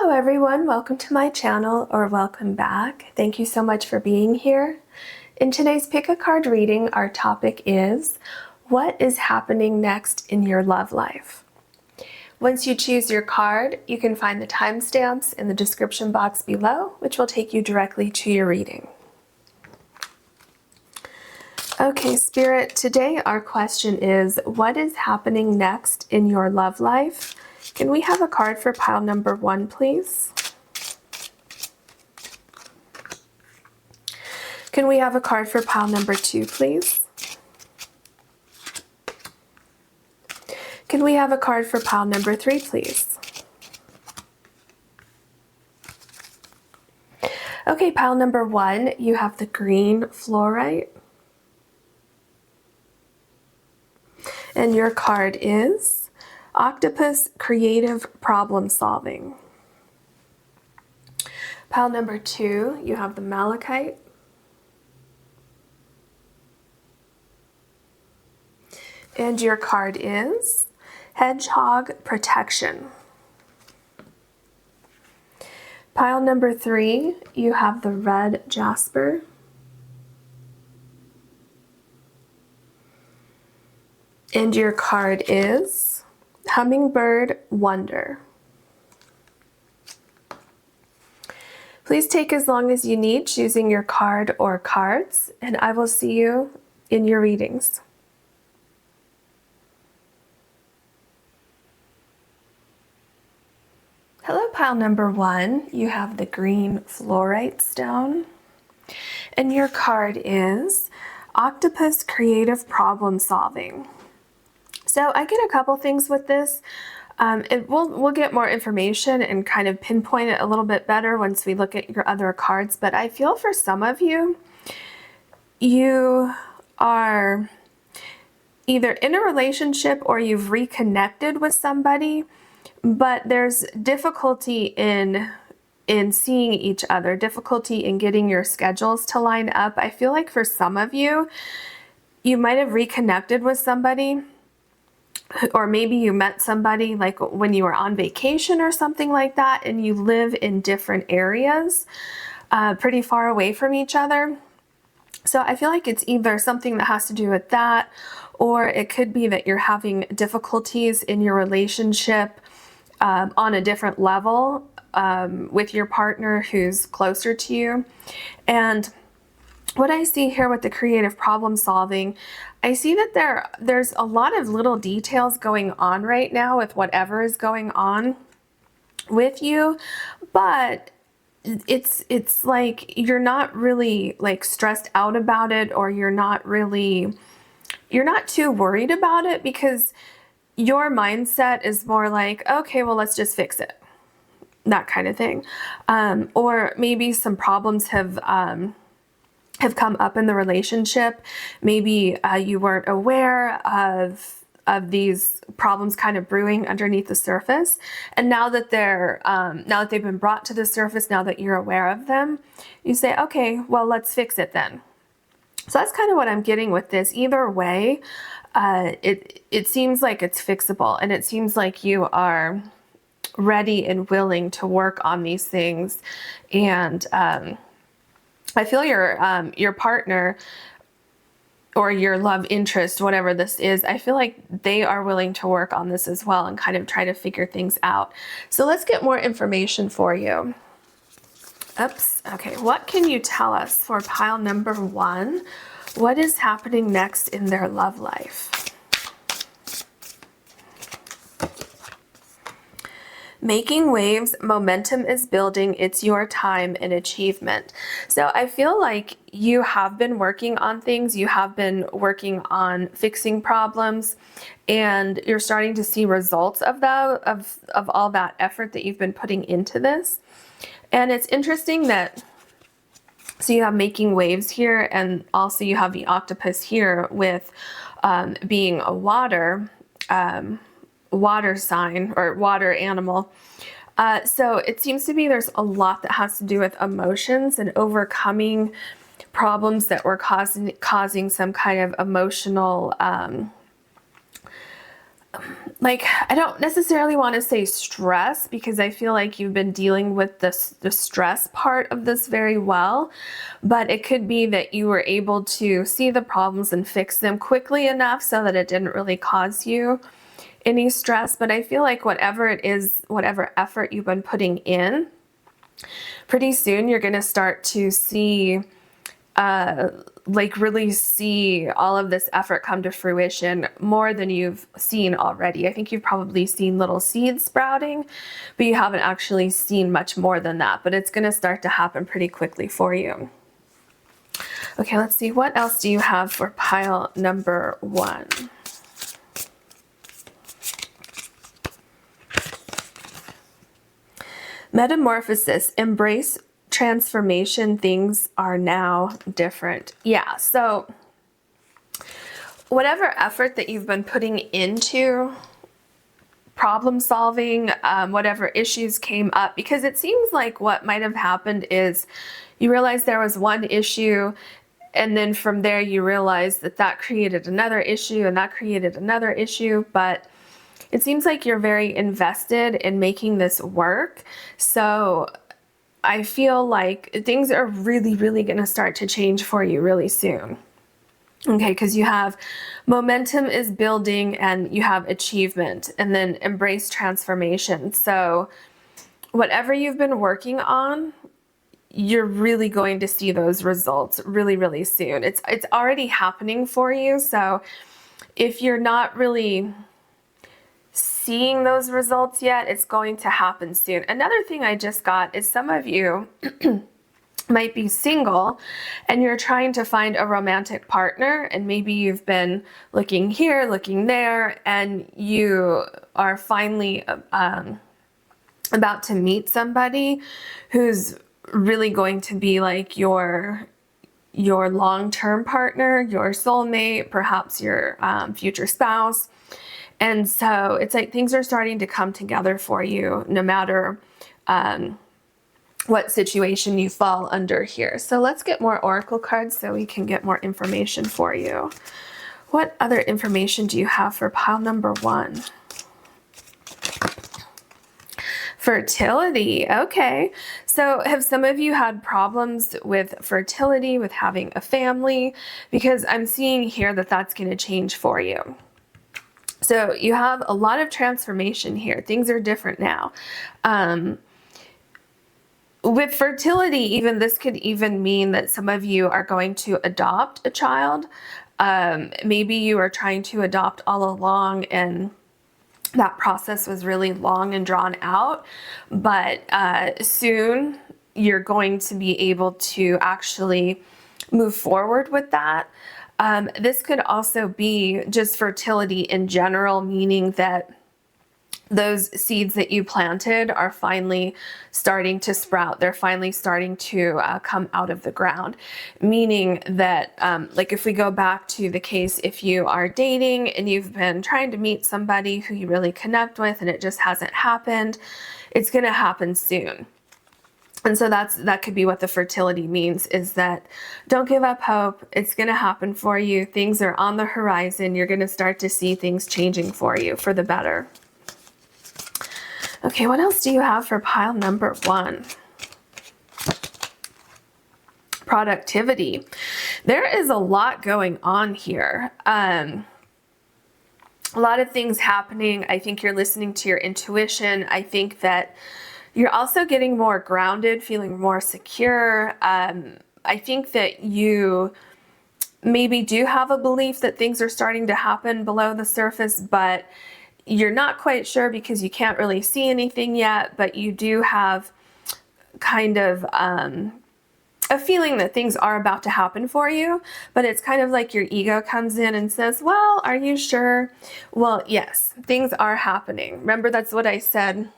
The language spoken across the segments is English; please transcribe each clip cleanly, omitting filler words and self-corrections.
Hello everyone, welcome to my channel, or welcome back. Thank you so much for being here. In today's Pick a Card reading, our topic is, what is happening next in your love life? Once you choose your card, you can find the timestamps in the description box below, which will take you directly to your reading. Okay, Spirit, today our question is, what is happening next in your love life? Can we have a card for pile number 1, please? Can we have a card for pile number 2, please? Can we have a card for pile number 3, please? Okay, pile number 1, you have the green fluorite. And your card is Octopus Creative Problem Solving. Pile number 2, you have the Malachite. And your card is Hedgehog Protection. Pile number 3, you have the red Jasper. And your card is Hummingbird Wonder. Please take as long as you need choosing your card or cards, and I will see you in your readings. Hello, pile number 1. You have the green fluorite stone, and your card is Octopus Creative Problem Solving. So I get a couple things with this. We'll get more information and kind of pinpoint it a little bit better once we look at your other cards. But I feel for some of you, you are either in a relationship or you've reconnected with somebody, but there's difficulty in seeing each other, difficulty in getting your schedules to line up. I feel like for some of you, you might have reconnected with somebody, or maybe you met somebody like when you were on vacation or something like that, and you live in different areas, pretty far away from each other. So I feel like it's either something that has to do with that, or it could be that you're having difficulties in your relationship on a different level with your partner who's closer to you. And what I see here with the creative problem solving, I see that there's a lot of little details going on right now with whatever is going on with you, but it's like you're not really like stressed out about it, or you're not too worried about it, because your mindset is more like, okay, well, let's just fix it, that kind of thing. Or maybe some problems have come up in the relationship. Maybe you weren't aware of these problems kind of brewing underneath the surface, and now that now that they've been brought to the surface, now that you're aware of them, you say, okay, well, let's fix it then. So that's kind of what I'm getting with this. Either way, it seems like it's fixable, and it seems like you are ready and willing to work on these things. And I feel your partner or your love interest, whatever this is, I feel like they are willing to work on this as well and kind of try to figure things out. So let's get more information for you. Oops. Okay, what can you tell us for pile number 1? What is happening next in their love life? Making waves, momentum is building, it's your time and achievement. So I feel like you have been working on things, you have been working on fixing problems, and you're starting to see results of that, of all that effort that you've been putting into this. And it's interesting that, so you have making waves here, and also you have the octopus here with being a water sign or water animal. So it seems to be there's a lot that has to do with emotions and overcoming problems that were causing some kind of emotional like, I don't necessarily want to say stress, because I feel like you've been dealing with the stress part of this very well, but it could be that you were able to see the problems and fix them quickly enough so that it didn't really cause you any stress. But I feel like whatever it is, whatever effort you've been putting in, pretty soon you're going to start to see like really see all of this effort come to fruition more than you've seen already. I think you've probably seen little seeds sprouting, but you haven't actually seen much more than that. But it's going to start to happen pretty quickly for you. Okay, let's see. What else do you have for pile number 1? Metamorphosis. Embrace transformation. Things are now different. Yeah, so whatever effort that you've been putting into problem solving, whatever issues came up, because it seems like what might have happened is you realized there was one issue, and then from there you realized that that created another issue, and that created another issue. But it seems like you're very invested in making this work. So I feel like things are really, really going to start to change for you really soon. Okay, because you have momentum is building and you have achievement, and then embrace transformation. So whatever you've been working on, you're really going to see those results really, really soon. It's already happening for you. So if you're not really seeing those results yet, it's going to happen soon. Another thing I just got is some of you might be single and you're trying to find a romantic partner, and maybe you've been looking here, looking there, and you are finally about to meet somebody who's really going to be like your long-term partner, your soulmate, perhaps your future spouse. And so it's like things are starting to come together for you, no matter what situation you fall under here. So let's get more oracle cards so we can get more information for you. What other information do you have for pile number 1? Fertility. Okay. So have some of you had problems with fertility, with having a family? Because I'm seeing here that that's going to change for you. So you have a lot of transformation here. Things are different now. With fertility, even this could even mean that some of you are going to adopt a child. Maybe you are trying to adopt all along, and that process was really long and drawn out. But soon you're going to be able to actually move forward with that. This could also be just fertility in general, meaning that those seeds that you planted are finally starting to sprout. They're finally starting to come out of the ground, meaning that like if we go back to the case, if you are dating and you've been trying to meet somebody who you really connect with and it just hasn't happened, it's going to happen soon. And so that could be what the fertility means, is that don't give up hope. It's going to happen for you. Things are on the horizon. You're going to start to see things changing for you for the better. Okay, what else do you have for pile number 1? Productivity. There is a lot going on here. A lot of things happening. I think you're listening to your intuition. I think that you're also getting more grounded, feeling more secure. I think that you maybe do have a belief that things are starting to happen below the surface, but you're not quite sure because you can't really see anything yet. But you do have kind of a feeling that things are about to happen for you. But it's kind of like your ego comes in and says, well, are you sure? Well, yes, things are happening. Remember, that's what I said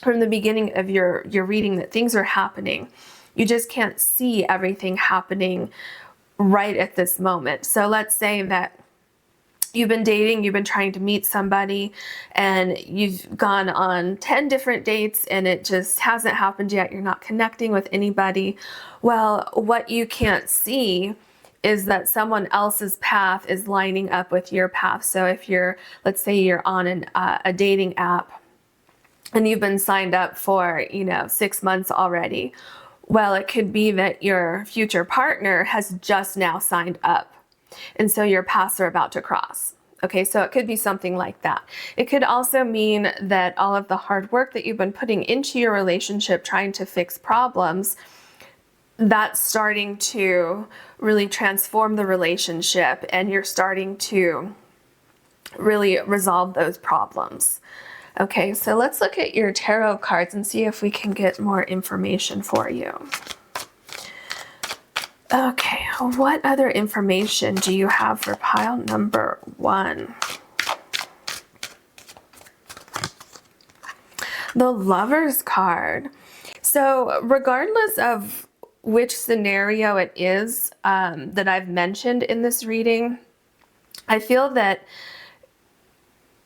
from the beginning of your reading, that things are happening. You just can't see everything happening right at this moment. So let's say that you've been dating, you've been trying to meet somebody, and you've gone on 10 different dates and it just hasn't happened yet. You're not connecting with anybody. Well, what you can't see is that someone else's path is lining up with your path. So if let's say you're on a dating app and you've been signed up for, 6 months already. Well, it could be that your future partner has just now signed up. And so your paths are about to cross. Okay, so it could be something like that. It could also mean that all of the hard work that you've been putting into your relationship, trying to fix problems, that's starting to really transform the relationship, and you're starting to really resolve those problems. Okay, so let's look at your tarot cards and see if we can get more information for you. Okay, what other information do you have for pile number 1? The Lover's card. So regardless of which scenario it is that I've mentioned in this reading, I feel that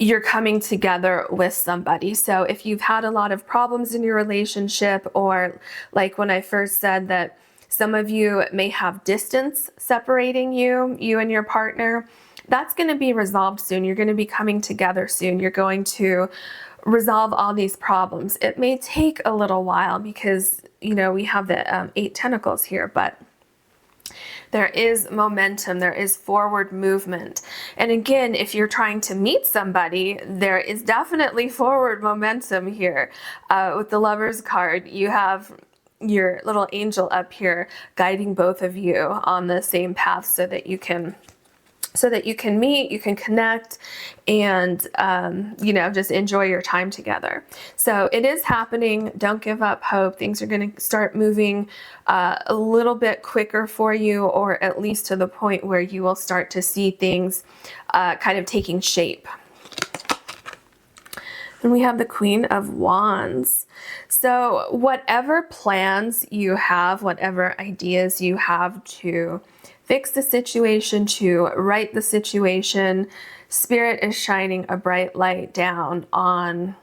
you're coming together with somebody. So if you've had a lot of problems in your relationship, or like when I first said that some of you may have distance separating you and your partner, that's going to be resolved soon. You're going to be coming together soon. You're going to resolve all these problems. It may take a little while because, we have the 8 Tentacles here, but there is momentum, there is forward movement. And again, if you're trying to meet somebody, there is definitely forward momentum here. With the Lover's card, you have your little angel up here guiding both of you on the same path so that you can meet, you can connect, and just enjoy your time together. So it is happening. Don't give up hope. Things are going to start moving a little bit quicker for you, or at least to the point where you will start to see things kind of taking shape. Then we have the Queen of Wands. So whatever plans you have, whatever ideas you have to fix the situation, to right the situation, Spirit is shining a bright light down on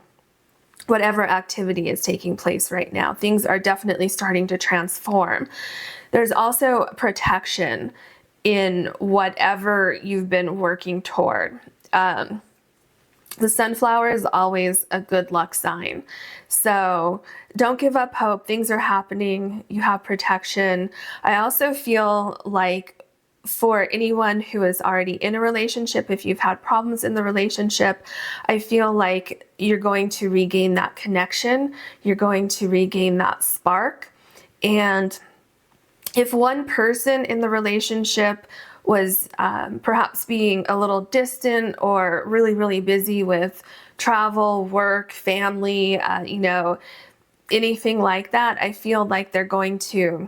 whatever activity is taking place right now. Things are definitely starting to transform. There's also protection in whatever you've been working toward. The sunflower is always a good luck sign. So don't give up hope. Things are happening. You have protection. I also feel like for anyone who is already in a relationship, if you've had problems in the relationship, I feel like you're going to regain that connection. You're going to regain that spark. And if one person in the relationship was perhaps being a little distant or really, really busy with travel, work, family, anything like that, I feel like they're going to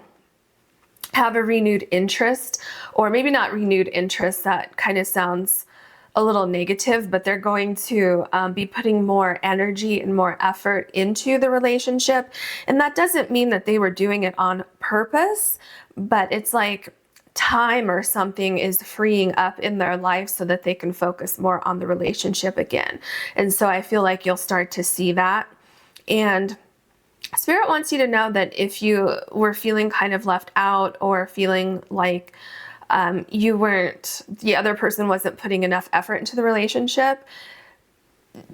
have a renewed interest, or maybe not renewed interest, that kind of sounds a little negative, but they're going to be putting more energy and more effort into the relationship. And that doesn't mean that they were doing it on purpose, but it's like time or something is freeing up in their life so that they can focus more on the relationship again. And so I feel like you'll start to see that. And Spirit wants you to know that if you were feeling kind of left out, or feeling like the other person wasn't putting enough effort into the relationship,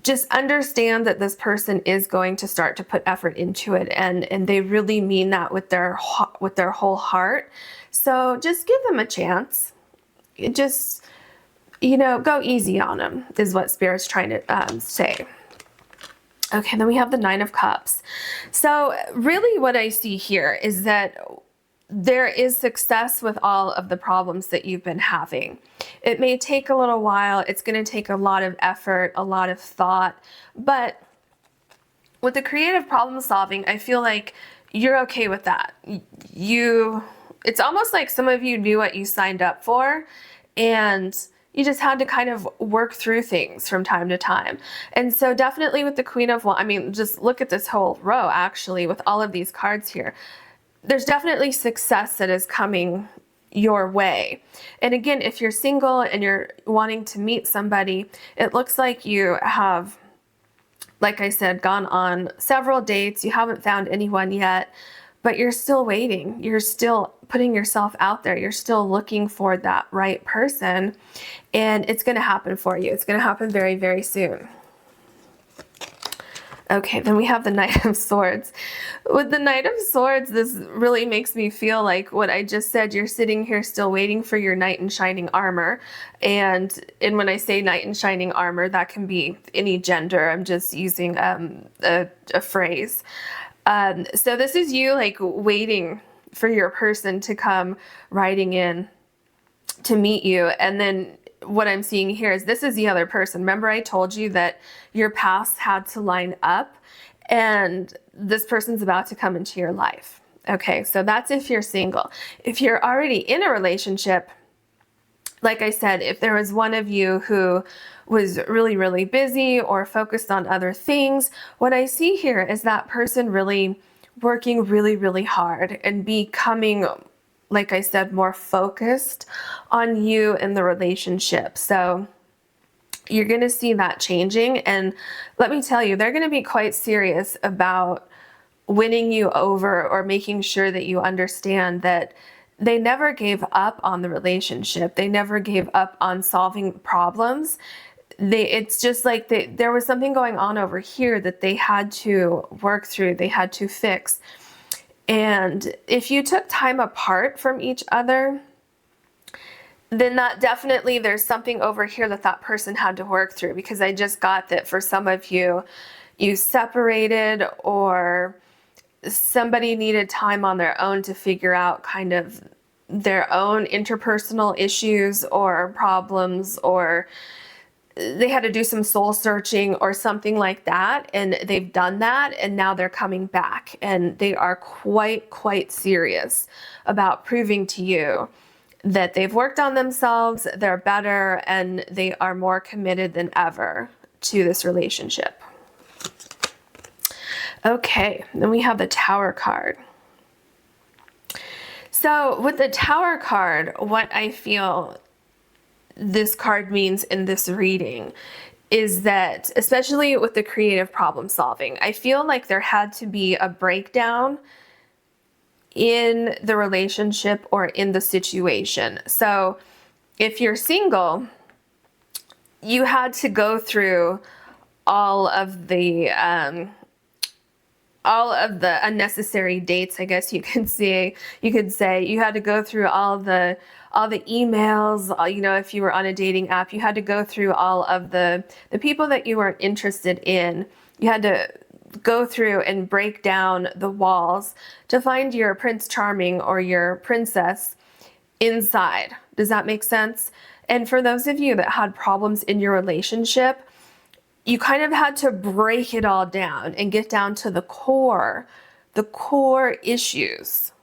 just understand that this person is going to start to put effort into it, and they really mean that with their whole heart. So just give them a chance. Just, go easy on them is what Spirit's trying to say. Okay, then we have the 9 of Cups. So really what I see here is that there is success with all of the problems that you've been having. It may take a little while. It's going to take a lot of effort, a lot of thought. But with the creative problem solving, I feel like you're okay with that. It's almost like some of you knew what you signed up for, and you just had to kind of work through things from time to time. And so definitely with the Queen of Wands, just look at this whole row, actually, with all of these cards here. There's definitely success that is coming your way. And again, if you're single and you're wanting to meet somebody, it looks like you have, like I said, gone on several dates. You haven't found anyone yet, but you're still waiting. You're still putting yourself out there. You're still looking for that right person, and it's going to happen for you. It's going to happen very, very soon. Okay, then we have the Knight of Swords. With the Knight of Swords, this really makes me feel like what I just said. You're sitting here still waiting for your knight in shining armor. And when I say knight in shining armor, that can be any gender. I'm just using a phrase. So this is you like waiting for your person to come riding in to meet you. And then what I'm seeing here is this is the other person. Remember I told you that your paths had to line up, and this person's about to come into your life. Okay, so that's if you're single. If you're already in a relationship, like I said, if there was one of you who was really, really busy or focused on other things, what I see here is that person really working really, really hard and becoming, like I said, more focused on you and the relationship. So you're going to see that changing. And let me tell you, they're going to be quite serious about winning you over or making sure that you understand that they never gave up on the relationship. They never gave up on solving problems. It's just like there was something going on over here that they had to work through. They had to fix. And if you took time apart from each other, then that definitely there's something over here that person had to work through, because I just got that for some of you, you separated or somebody needed time on their own to figure out kind of their own interpersonal issues or problems, or they had to do some soul searching or something like that, and they've done that, and now they're coming back, and they are quite serious about proving to you that they've worked on themselves, they're better, and they are more committed than ever to this relationship. Okay, then we have the Tower card. So with the Tower card, what I feel this card means in this reading is that, especially with the creative problem solving, I feel like there had to be a breakdown in the relationship or in the situation. So if you're single, you had to go through all of the unnecessary dates, I guess you could say. You had to go through all the emails, you know, if you were on a dating app, you had to go through all of the people that you weren't interested in. You had to go through and break down the walls to find your Prince Charming or your princess inside. Does that make sense? And for those of you that had problems in your relationship, you kind of had to break it all down and get down to the core issues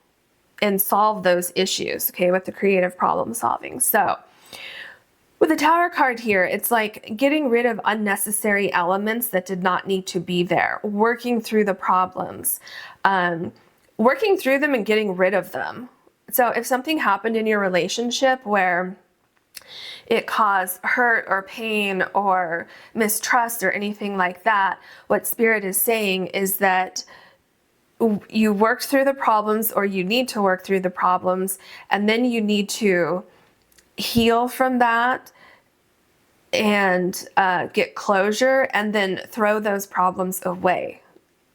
and solve those issues, okay, with the creative problem solving. So with the Tower card here, it's like getting rid of unnecessary elements that did not need to be there, working through the problems, working through them and getting rid of them. So if something happened in your relationship where it caused hurt or pain or mistrust or anything like that, what Spirit is saying is that you worked through the problems, or you need to work through the problems, and then you need to heal from that and get closure, and then throw those problems away.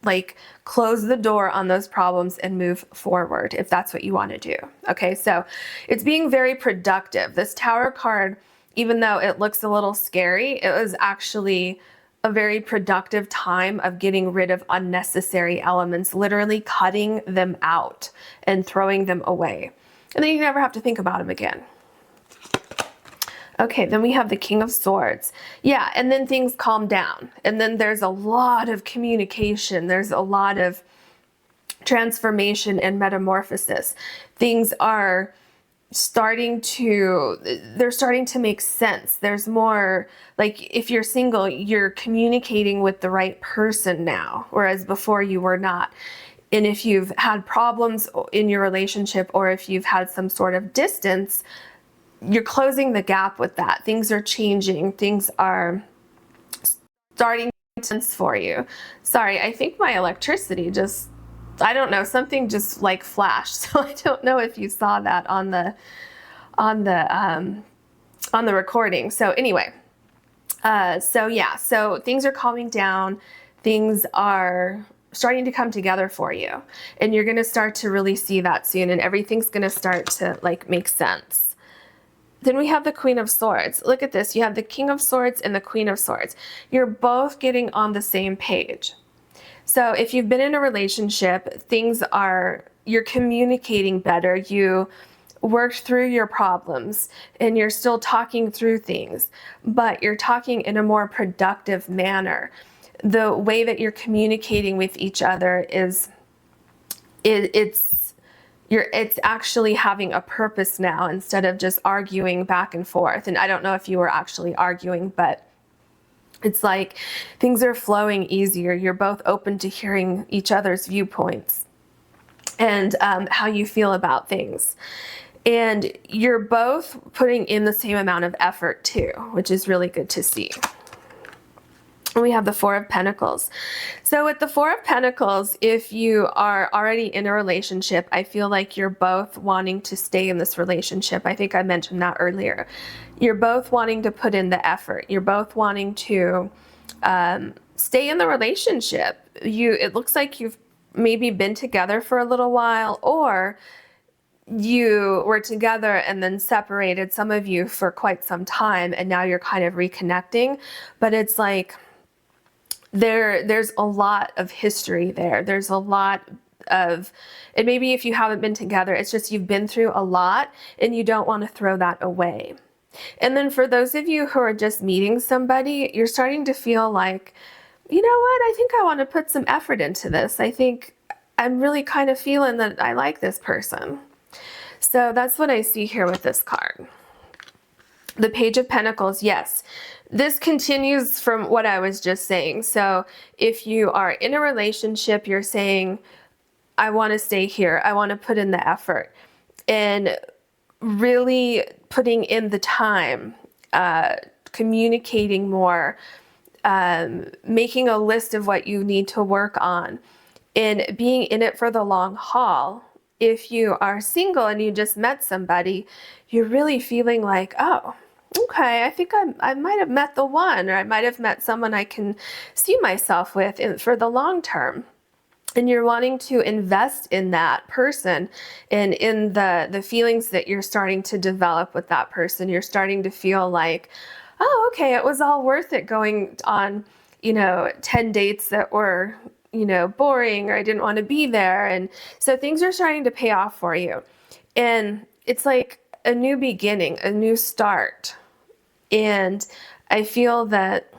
Like close the door on those problems and move forward if that's what you want to do. Okay, so it's being very productive. This Tower card, even though it looks a little scary, it was actually a very productive time of getting rid of unnecessary elements, literally cutting them out and throwing them away. And then you never have to think about them again. Okay, then we have the King of Swords. Yeah, and then things calm down. And then there's a lot of communication. There's a lot of transformation and metamorphosis. Things are starting to make sense. There's more, like if you're single, you're communicating with the right person now, whereas before you were not. And if you've had problems in your relationship, or if you've had some sort of distance, you're closing the gap with that. Things are changing. Things are starting to make sense for you. Sorry, I think my electricity just I don't know, something just like flashed. So I don't know if you saw that on the recording. So anyway, so yeah, so things are calming down. Things are starting to come together for you, and you're going to start to really see that soon, and everything's going to start to like make sense. Then we have the Queen of Swords. Look at this. You have the King of Swords and the Queen of Swords. You're both getting on the same page. So if you've been in a relationship, you're communicating better. You worked through your problems and you're still talking through things, but you're talking in a more productive manner. The way that you're communicating with each other it's actually having a purpose now instead of just arguing back and forth. And I don't know if you were actually arguing, but it's like things are flowing easier. You're both open to hearing each other's viewpoints and how you feel about things. And you're both putting in the same amount of effort too, which is really good to see. And we have the Four of Pentacles. So with the Four of Pentacles, if you are already in a relationship, I feel like you're both wanting to stay in this relationship. I think I mentioned that earlier. You're both wanting to put in the effort. You're both wanting to stay in the relationship. It looks like you've maybe been together for a little while, or you were together and then separated, some of you for quite some time, and now you're kind of reconnecting. But it's like there's a lot of history there. There's a lot of, and maybe if you haven't been together, it's just you've been through a lot and you don't want to throw that away. And then for those of you who are just meeting somebody, you're starting to feel like, you know what, I think I want to put some effort into this. I think I'm really kind of feeling that I like this person. So that's what I see here with this card. The Page of Pentacles, yes. This continues from what I was just saying. So if you are in a relationship, you're saying, I want to stay here. I want to put in the effort. And really putting in the time, communicating more, making a list of what you need to work on, and being in it for the long haul. If you are single and you just met somebody, you're really feeling like, oh, okay, I think I might have met the one, or I might have met someone I can see myself with for the long term. And you're wanting to invest in that person and in the feelings that you're starting to develop with that person. You're starting to feel like, oh, okay, it was all worth it going on, 10 dates that were, boring, or I didn't want to be there. And so things are starting to pay off for you. And it's like a new beginning, a new start. And I feel that,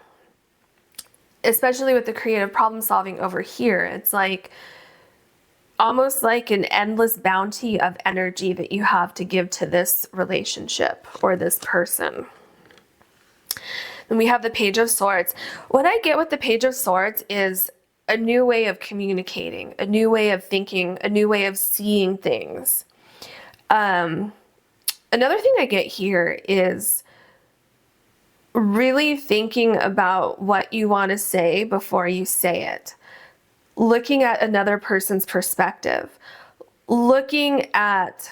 especially with the creative problem solving over here, it's like almost like an endless bounty of energy that you have to give to this relationship or this person. Then we have the Page of Swords. What I get with the Page of Swords is a new way of communicating, a new way of thinking, a new way of seeing things. Another thing I get here is really thinking about what you want to say before you say it. Looking at another person's perspective. Looking at,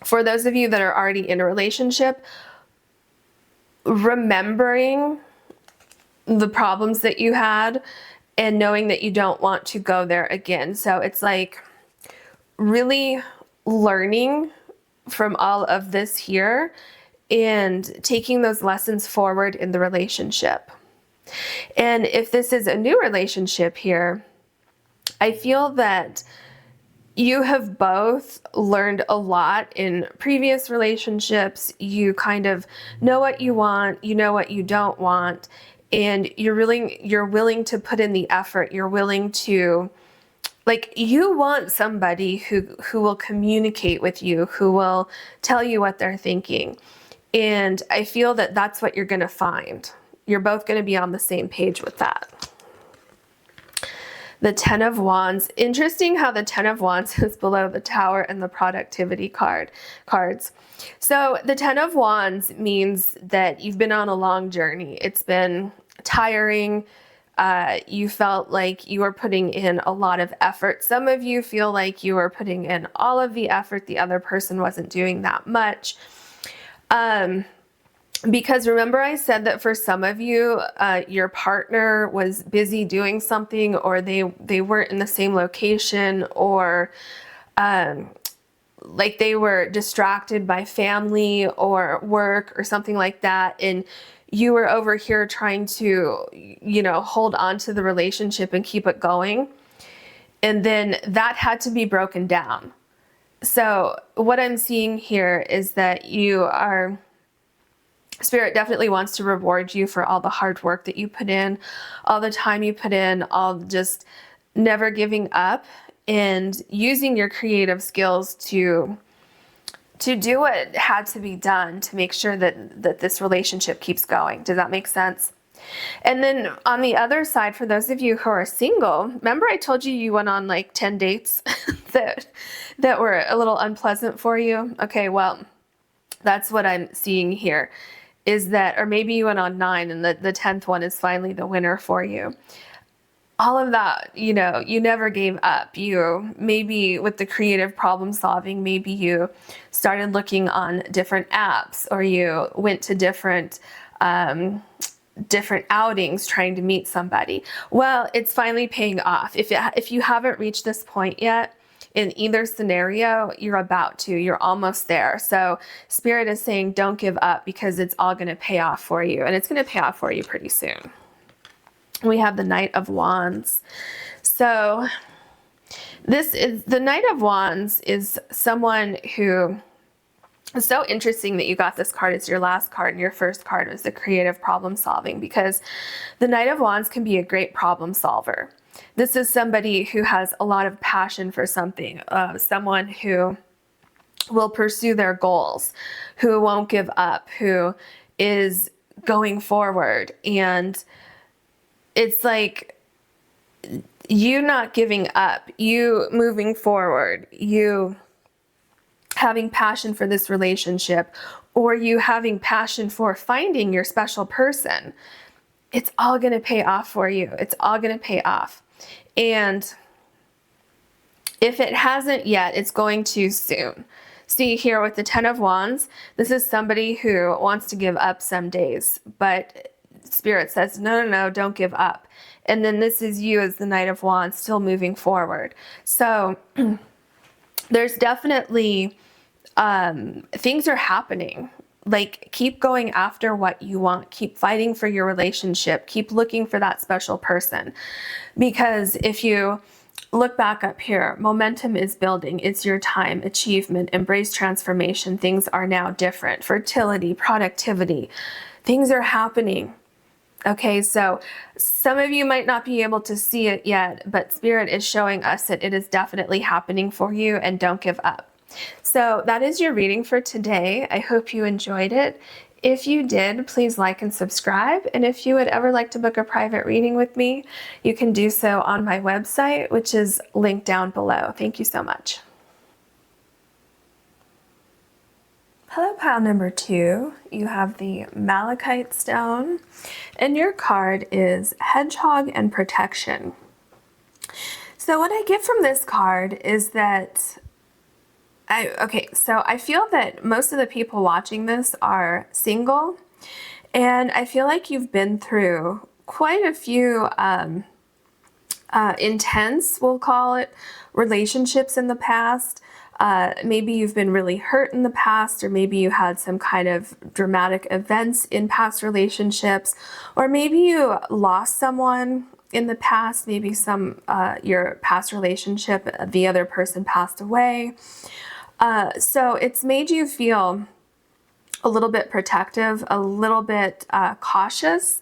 for those of you that are already in a relationship, remembering the problems that you had and knowing that you don't want to go there again. So it's like really learning from all of this here and taking those lessons forward in the relationship. And if this is a new relationship here, I feel that you have both learned a lot in previous relationships. You kind of know what you want, you know what you don't want, and you're willing to put in the effort. You're willing to, like, you want somebody who will communicate with you, who will tell you what they're thinking. And I feel that that's what you're going to find. You're both going to be on the same page with that. The Ten of Wands. Interesting how the Ten of Wands is below the Tower and the Productivity cards. So the Ten of Wands means that you've been on a long journey. It's been tiring. You felt like you were putting in a lot of effort. Some of you feel like you were putting in all of the effort. The other person wasn't doing that much. Because remember I said that for some of you, your partner was busy doing something, or they weren't in the same location, or like they were distracted by family or work or something like that. And you were over here trying to, hold on to the relationship and keep it going. And then that had to be broken down. So what I'm seeing here is that Spirit definitely wants to reward you for all the hard work that you put in, all the time you put in, all just never giving up and using your creative skills to do what had to be done to make sure that this relationship keeps going. Does that make sense? And then on the other side, for those of you who are single, remember I told you went on like 10 dates that were a little unpleasant for you? Okay, well, that's what I'm seeing here. Is that, or maybe you went on 9 and the 10th one is finally the winner for you. All of that, you never gave up. You maybe with the creative problem solving, maybe you started looking on different apps, or you went to different outings trying to meet somebody. Well, it's finally paying off. If you haven't reached this point yet, in either scenario, you're almost there. So Spirit is saying, don't give up, because it's all going to pay off for you, and it's going to pay off for you pretty soon. We have the Knight of Wands. So the Knight of Wands is someone who is so interesting that you got this card. It's your last card, and your first card was the creative problem solving, because the Knight of Wands can be a great problem solver. This is somebody who has a lot of passion for something, someone who will pursue their goals, who won't give up, who is going forward. And it's like you not giving up, you moving forward, you having passion for this relationship, or you having passion for finding your special person. It's all going to pay off for you. It's all going to pay off. And if it hasn't yet, it's going to soon. See here with the 10 of Wands, this is somebody who wants to give up some days, but Spirit says, no, don't give up. And then this is you as the Knight of Wands, still moving forward. So there's definitely things are happening. Like, keep going after what you want. Keep fighting for your relationship. Keep looking for that special person. Because if you look back up here, momentum is building. It's your time. Achievement, embrace transformation. Things are now different. Fertility, productivity. Things are happening. Okay, so some of you might not be able to see it yet, but Spirit is showing us that it is definitely happening for you, and don't give up. So that is your reading for today. I hope you enjoyed it. If you did, please like and subscribe. And if you would ever like to book a private reading with me, you can do so on my website, which is linked down below. Thank you so much. Hello, pile number 2. You have the Malachite stone, and your card is Hedgehog and Protection. So what I get from this card is that I feel that most of the people watching this are single, and I feel like you've been through quite a few intense, we'll call it, relationships in the past. Maybe you've been really hurt in the past, or maybe you had some kind of dramatic events in past relationships, or maybe you lost someone in the past. Maybe your past relationship, the other person passed away. So it's made you feel a little bit protective, a little bit cautious,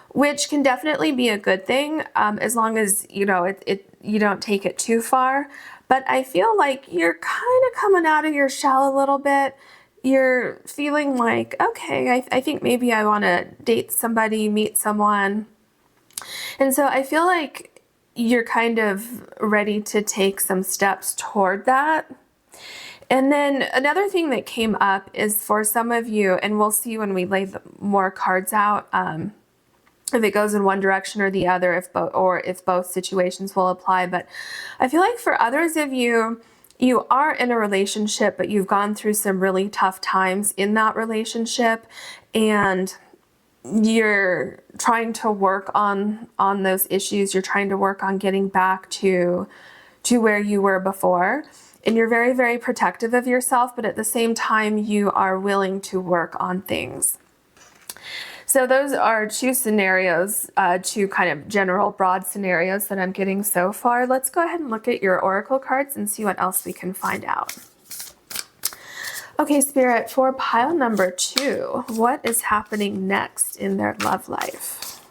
which can definitely be a good thing, as long as you don't take it too far. But I feel like you're kind of coming out of your shell a little bit. You're feeling like, okay, I think maybe I want to date somebody, meet someone. And so I feel like you're kind of ready to take some steps toward that. And then another thing that came up is for some of you, and we'll see when we lay more cards out, if it goes in one direction or the other, if both situations will apply. But I feel like for others of you, you are in a relationship, but you've gone through some really tough times in that relationship, and you're trying to work on those issues. You're trying to work on getting back to where you were before. And you're very, very protective of yourself, but at the same time, you are willing to work on things. So those are two scenarios, two kind of general broad scenarios that I'm getting so far. Let's go ahead and look at your oracle cards and see what else we can find out. Okay, Spirit, for pile number 2, what is happening next in their love life?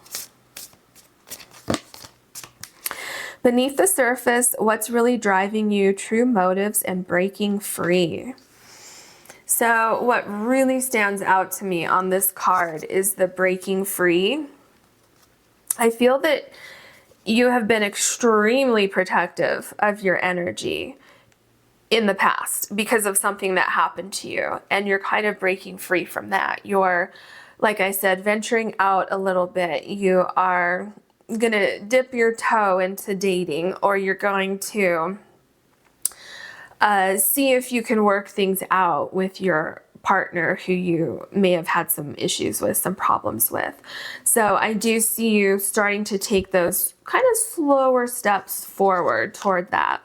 Beneath the surface, what's really driving you, true motives, and breaking free. So what really stands out to me on this card is the breaking free. I feel that you have been extremely protective of your energy in the past because of something that happened to you, and you're kind of breaking free from that. You're, like I said, venturing out a little bit. You are going to dip your toe into dating, or you're going to see if you can work things out with your partner who you may have had some issues with, some problems with. So I do see you starting to take those kind of slower steps forward toward that.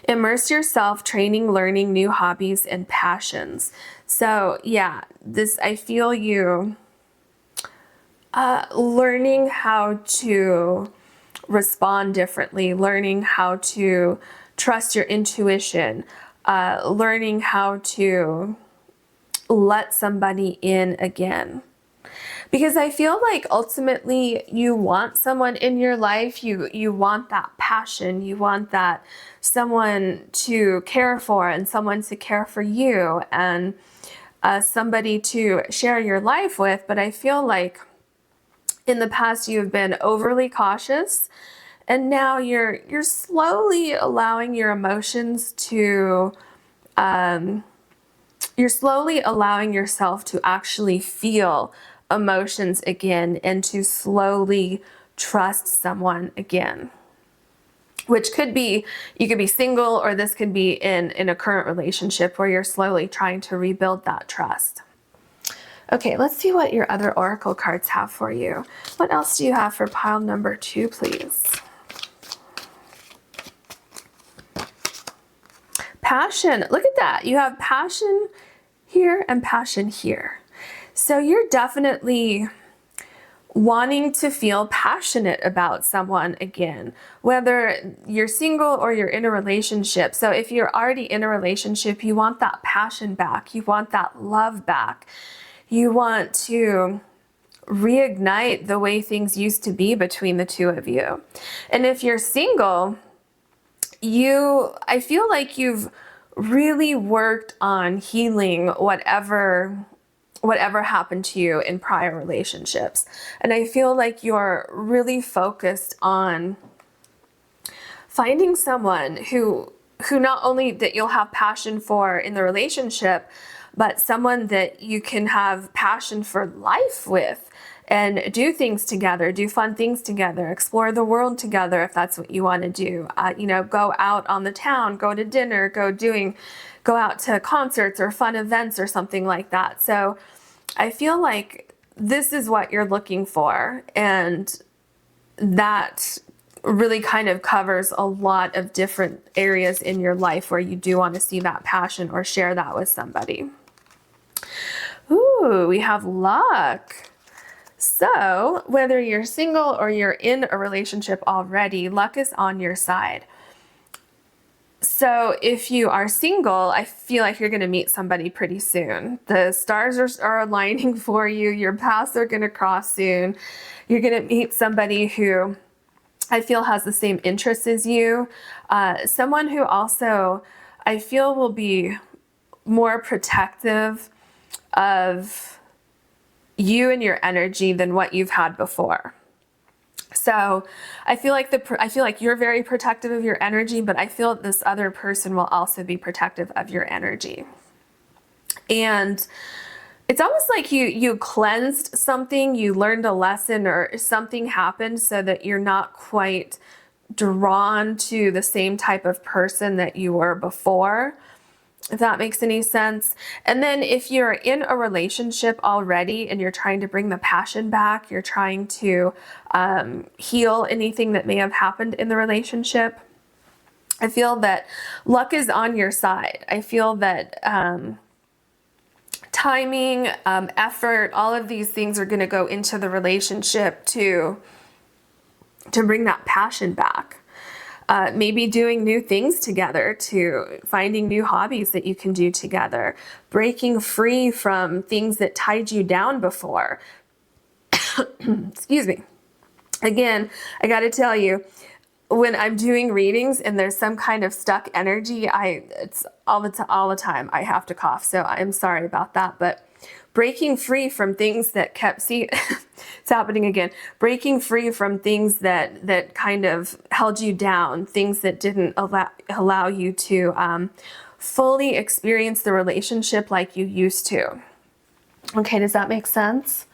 Immerse yourself, training, learning new hobbies and passions. So yeah, I feel you learning how to respond differently, learning how to trust your intuition, learning how to let somebody in again. Because I feel like ultimately you want someone in your life, you want that passion, you want that someone to care for and someone to care for you, and somebody to share your life with. But I feel like in the past you've been overly cautious, and now you're slowly allowing your emotions to, you're slowly allowing yourself to actually feel emotions again, and to slowly trust someone again. Which could be, you could be single, or this could be in a current relationship where you're slowly trying to rebuild that trust. Okay, let's see what your other oracle cards have for you. What else do you have for pile number 2, please? Passion. Look at that. You have passion here and passion here. So you're definitely wanting to feel passionate about someone again, whether you're single or you're in a relationship. So if you're already in a relationship, you want that passion back. You want that love back. You want to reignite the way things used to be between the two of you. And if you're single, I feel like you've really worked on healing whatever happened to you in prior relationships. And I feel like you're really focused on finding someone who not only that you'll have passion for in the relationship, but someone that you can have passion for life with, and do things together, do fun things together, explore the world together if that's what you want to do. Go out on the town, go to dinner, go out to concerts or fun events or something like that. So I feel like this is what you're looking for, and that really kind of covers a lot of different areas in your life where you do want to see that passion or share that with somebody. Ooh, we have luck. So whether you're single or you're in a relationship already, luck is on your side. So if you are single, I feel like you're going to meet somebody pretty soon. The stars are aligning for you. Your paths are going to cross soon. You're going to meet somebody who I feel has the same interests as you. Someone who also I feel will be more protective of you and your energy than what you've had before. So I feel like you're very protective of your energy, but I feel this other person will also be protective of your energy. And it's almost like you cleansed something, you learned a lesson or something happened so that you're not quite drawn to the same type of person that you were before, if that makes any sense. And then if you're in a relationship already and you're trying to bring the passion back, you're trying to heal anything that may have happened in the relationship, I feel that luck is on your side. I feel that timing, effort, all of these things are going to go into the relationship to bring that passion back. Maybe doing new things together, to finding new hobbies that you can do together, breaking free from things that tied you down before. Excuse me. Again, I got to tell you, when I'm doing readings and there's some kind of stuck energy, it's all the time I have to cough. So I'm sorry about that, but breaking free from things that it's happening again. Breaking free from things that kind of held you down, things that didn't allow you to fully experience the relationship like you used to. Okay, does that make sense?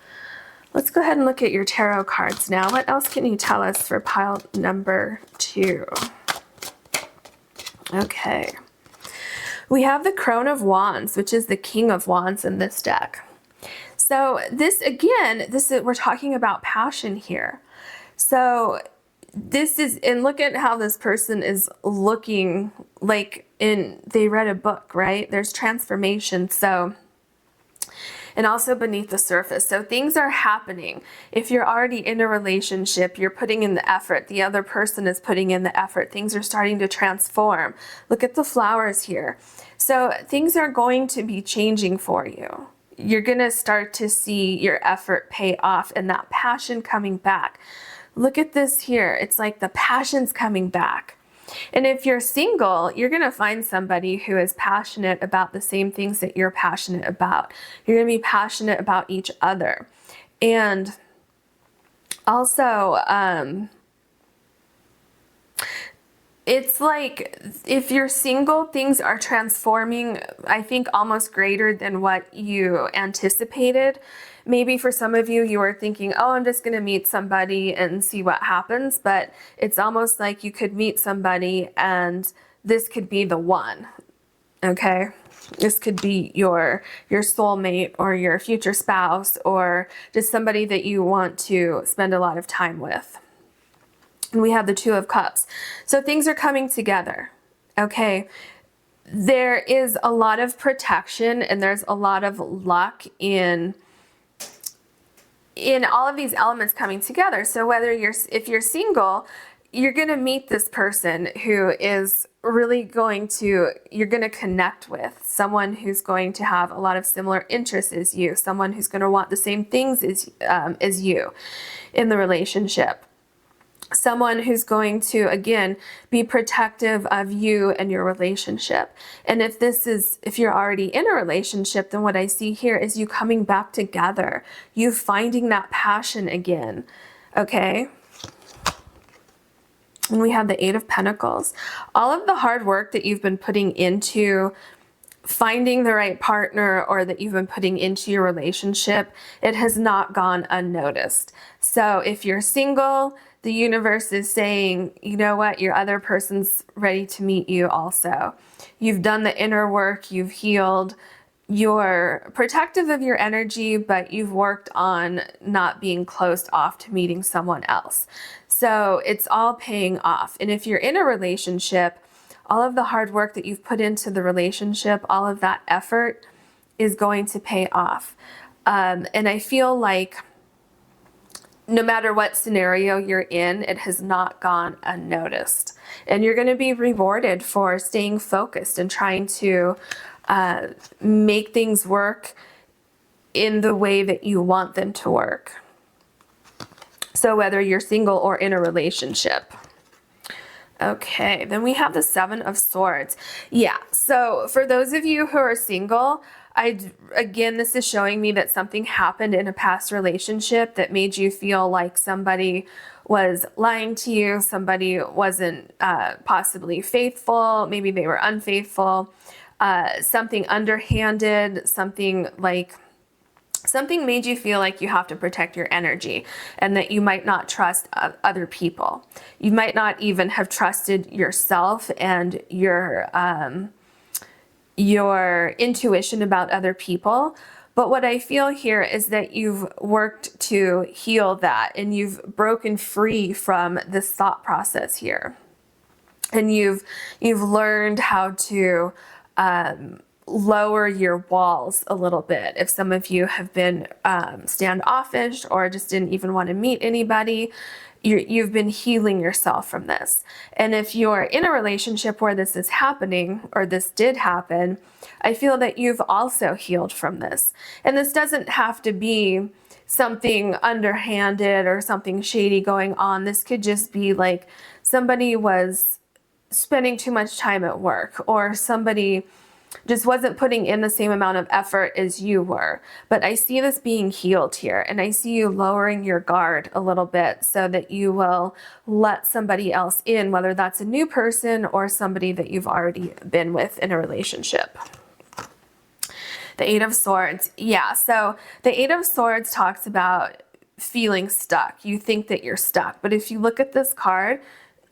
Let's go ahead and look at your tarot cards now. What else can you tell us for pile number 2? Okay. We have the Crone of Wands, which is the King of Wands in this deck. So we're talking about passion here. So this is, and look at how this person is looking like they read a book, right? There's transformation. So, and also beneath the surface. So things are happening. If you're already in a relationship, you're putting in the effort. The other person is putting in the effort. Things are starting to transform. Look at the flowers here. So things are going to be changing for you. You're going to start to see your effort pay off and that passion coming back. Look at this here. It's like the passion's coming back. And if you're single, you're going to find somebody who is passionate about the same things that you're passionate about. You're going to be passionate about each other. And also, it's like if you're single, things are transforming, I think, almost greater than what you anticipated. Maybe for some of you, you were thinking, oh, I'm just going to meet somebody and see what happens. But it's almost like you could meet somebody and this could be the one. Okay. This could be your soulmate or your future spouse or just somebody that you want to spend a lot of time with. And we have the Two of Cups. So things are coming together. Okay. There is a lot of protection and there's a lot of luck in all of these elements coming together. So if you're single, you're going to meet this person who is really you're going to connect with someone who's going to have a lot of similar interests as you, someone who's going to want the same things as you in the relationship. Someone who's going to, again, be protective of you and your relationship. And if you're already in a relationship, then what I see here is you coming back together, you finding that passion again. Okay. And we have the Eight of Pentacles. All of the hard work that you've been putting into finding the right partner or that you've been putting into your relationship, it has not gone unnoticed. So if you're single, the universe is saying, you know what, your other person's ready to meet you also. You've done the inner work, you've healed, you're protective of your energy, but you've worked on not being closed off to meeting someone else. So it's all paying off. And if you're in a relationship, all of the hard work that you've put into the relationship, all of that effort is going to pay off. And I feel like no matter what scenario you're in, it has not gone unnoticed. And you're going to be rewarded for staying focused and trying to make things work in the way that you want them to work. So whether you're single or in a relationship. Okay, then we have the Seven of Swords. Yeah, so for those of you who are single, again, this is showing me that something happened in a past relationship that made you feel like somebody was lying to you, somebody wasn't possibly faithful, maybe they were unfaithful, something underhanded, something like something made you feel like you have to protect your energy and that you might not trust other people. You might not even have trusted yourself and your intuition about other people. But what I feel here is that you've worked to heal that, and you've broken free from this thought process here. And you've learned how to lower your walls a little bit. If some of you have been standoffish or just didn't even want to meet anybody, you've been healing yourself from this. And if you're in a relationship where this is happening, or this did happen, I feel that you've also healed from this. And this doesn't have to be something underhanded or something shady going on. This could just be like somebody was spending too much time at work, or somebody just wasn't putting in the same amount of effort as you were. But I see this being healed here, and I see you lowering your guard a little bit so that you will let somebody else in, whether that's a new person or somebody that you've already been with in a relationship. The Eight of Swords. Yeah, so the Eight of Swords talks about feeling stuck. You think that you're stuck, but if you look at this card,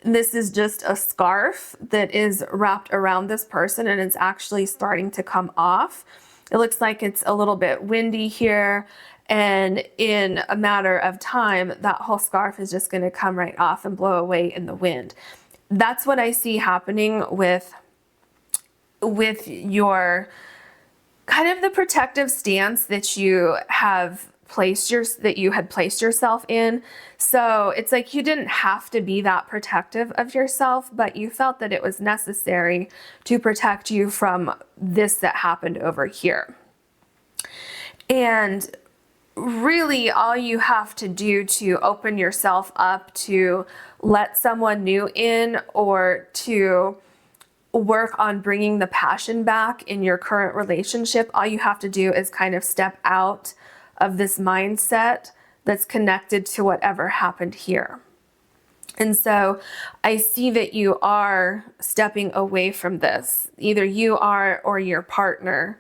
this is just a scarf that is wrapped around this person, and it's actually starting to come off. It looks like it's a little bit windy here, and in a matter of time, that whole scarf is just going to come right off and blow away in the wind. That's what I see happening with your kind of the protective stance that you have that you had placed yourself in. So it's like you didn't have to be that protective of yourself, but you felt that it was necessary to protect you from this that happened over here. And really all you have to do to open yourself up to let someone new in, or to work on bringing the passion back in your current relationship, all you have to do is kind of step out of this mindset that's connected to whatever happened here. And so I see that you are stepping away from this. Either you are, or your partner,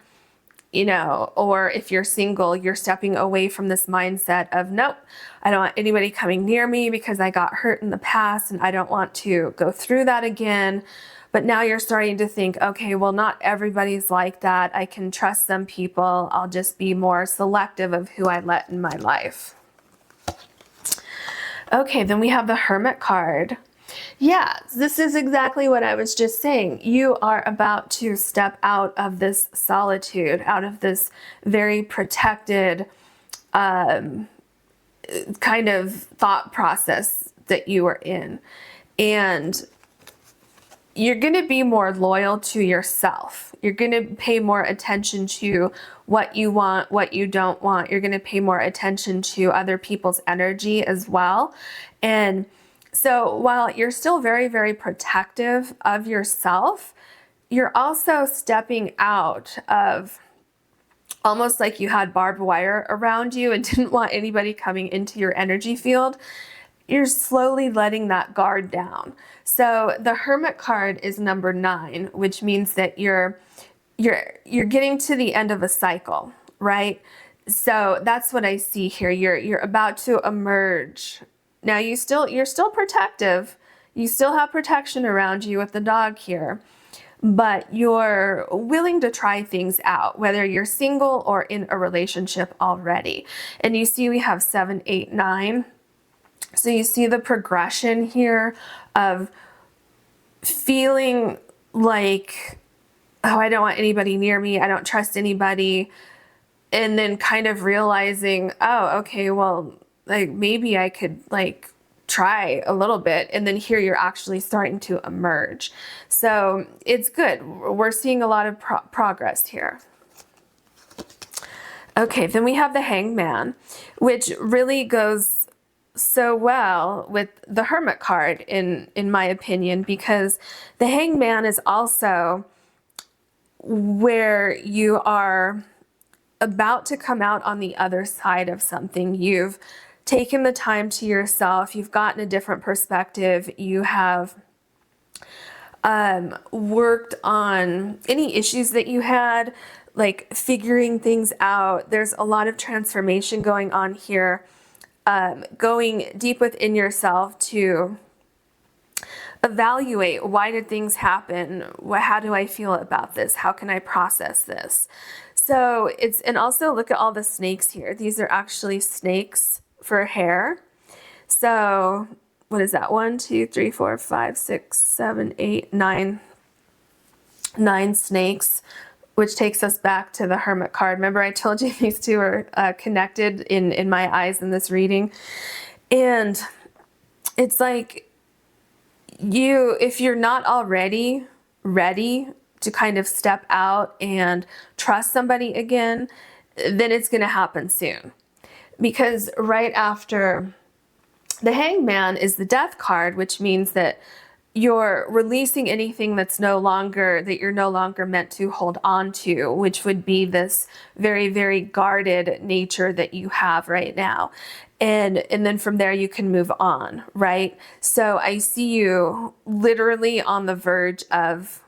or if you're single, you're stepping away from this mindset of, nope, I don't want anybody coming near me because I got hurt in the past and I don't want to go through that again. But now you're starting to think, okay, well, not everybody's like that. I can trust some people. I'll just be more selective of who I let in my life. Okay, then we have the Hermit card. Yeah, this is exactly what I was just saying. You are about to step out of this solitude, out of this very protected kind of thought process that you were in. And you're going to be more loyal to yourself. You're going to pay more attention to what you want, what you don't want. You're going to pay more attention to other people's energy as well. And so while you're still very, very protective of yourself, you're also stepping out of almost like you had barbed wire around you and didn't want anybody coming into your energy field. You're slowly letting that guard down. So the Hermit card is number 9, which means that you're getting to the end of a cycle, right? So that's what I see here. You're about to emerge. Now you're still protective. You still have protection around you with the dog here, but you're willing to try things out, whether you're single or in a relationship already. And you see we have 7, 8, 9. So you see the progression here of feeling like, oh, I don't want anybody near me. I don't trust anybody. And then kind of realizing, oh, okay, well, like maybe I could like try a little bit. And then here you're actually starting to emerge. So it's good. We're seeing a lot of progress here. Okay, then we have the Hangman, which really goes so well with the Hermit card in my opinion, because the Hangman is also where you are about to come out on the other side of something. You've taken the time to yourself. You've gotten a different perspective. You have worked on any issues that you had, like figuring things out. There's a lot of transformation going on here, going deep within yourself to evaluate, why did things happen? How do I feel about this? How can I process this? So and also look at all the snakes here. These are actually snakes for hair. So what is that? 1, 2, 3, 4, 5, 6, 7, 8, 9. 9 snakes, which takes us back to the Hermit card. Remember I told you these two are connected in my eyes in this reading. And it's like, if you're not already ready to kind of step out and trust somebody again, then it's going to happen soon. Because right after the Hangman is the Death card, which means that you're releasing anything that you're no longer meant to hold on to, which would be this very, very guarded nature that you have right now. And then from there you can move on, right? So I see you literally on the verge of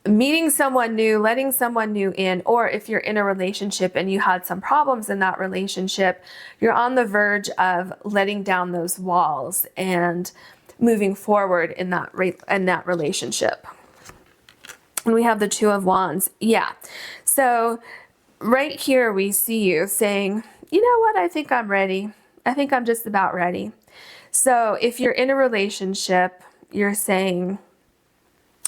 meeting someone new, letting someone new in, or if you're in a relationship and you had some problems in that relationship, you're on the verge of letting down those walls and moving forward in that relationship. And we have the Two of Wands. Yeah. So right here we see you saying, you know what? I think I'm ready. I think I'm just about ready. So if you're in a relationship, you're saying,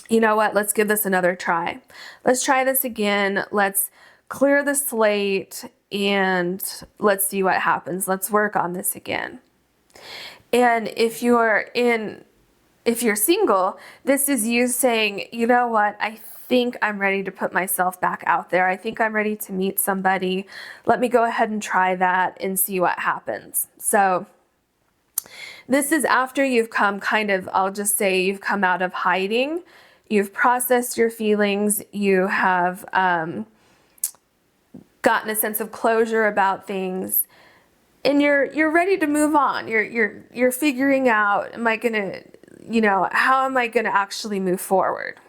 you know what? Let's give this another try. Let's try this again. Let's clear the slate and let's see what happens. Let's work on this again. And if you're single, this is you saying, you know what? I think I'm ready to put myself back out there. I think I'm ready to meet somebody. Let me go ahead and try that and see what happens. So this is after you've come I'll just say you've come out of hiding. You've processed your feelings. You have gotten a sense of closure about things. And you're ready to move on. You're figuring out, how am I gonna actually move forward?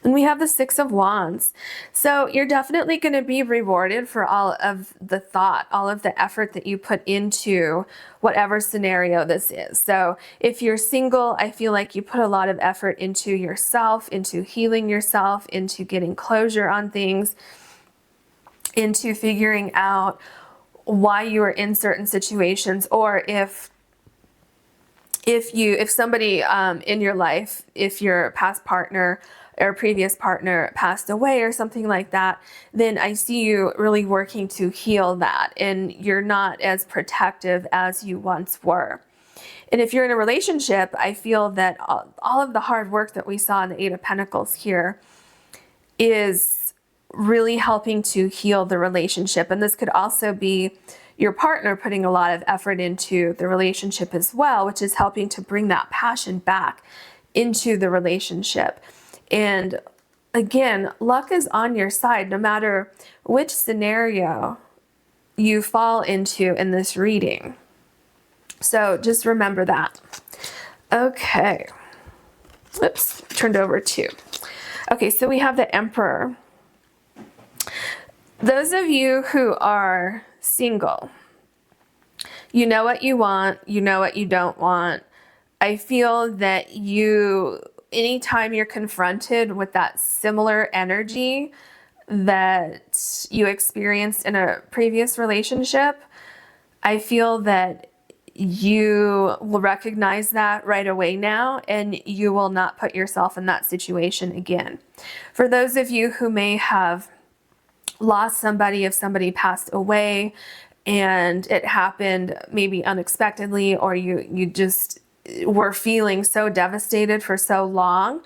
Then we have the Six of Wands. So you're definitely going to be rewarded for all of the thought, all of the effort that you put into whatever scenario this is. So if you're single, I feel like you put a lot of effort into yourself, into healing yourself, into getting closure on things, into figuring out why you are in certain situations, or if somebody in your life, if your past partner or previous partner passed away or something like that, then I see you really working to heal that, and you're not as protective as you once were. And if you're in a relationship, I feel that all of the hard work that we saw in the Eight of Pentacles here is really helping to heal the relationship. And this could also be your partner putting a lot of effort into the relationship as well, which is helping to bring that passion back into the relationship. And again, luck is on your side, no matter which scenario you fall into in this reading. So just remember that. Okay. Oops, turned over 2. Okay, so we have the Emperor. Those of you who are single, you know what you want, you know what you don't want. I feel that anytime you're confronted with that similar energy that you experienced in a previous relationship, I feel that you will recognize that right away now, and you will not put yourself in that situation again. For those of you who may have lost somebody, if somebody passed away and it happened maybe unexpectedly, or you just were feeling so devastated for so long,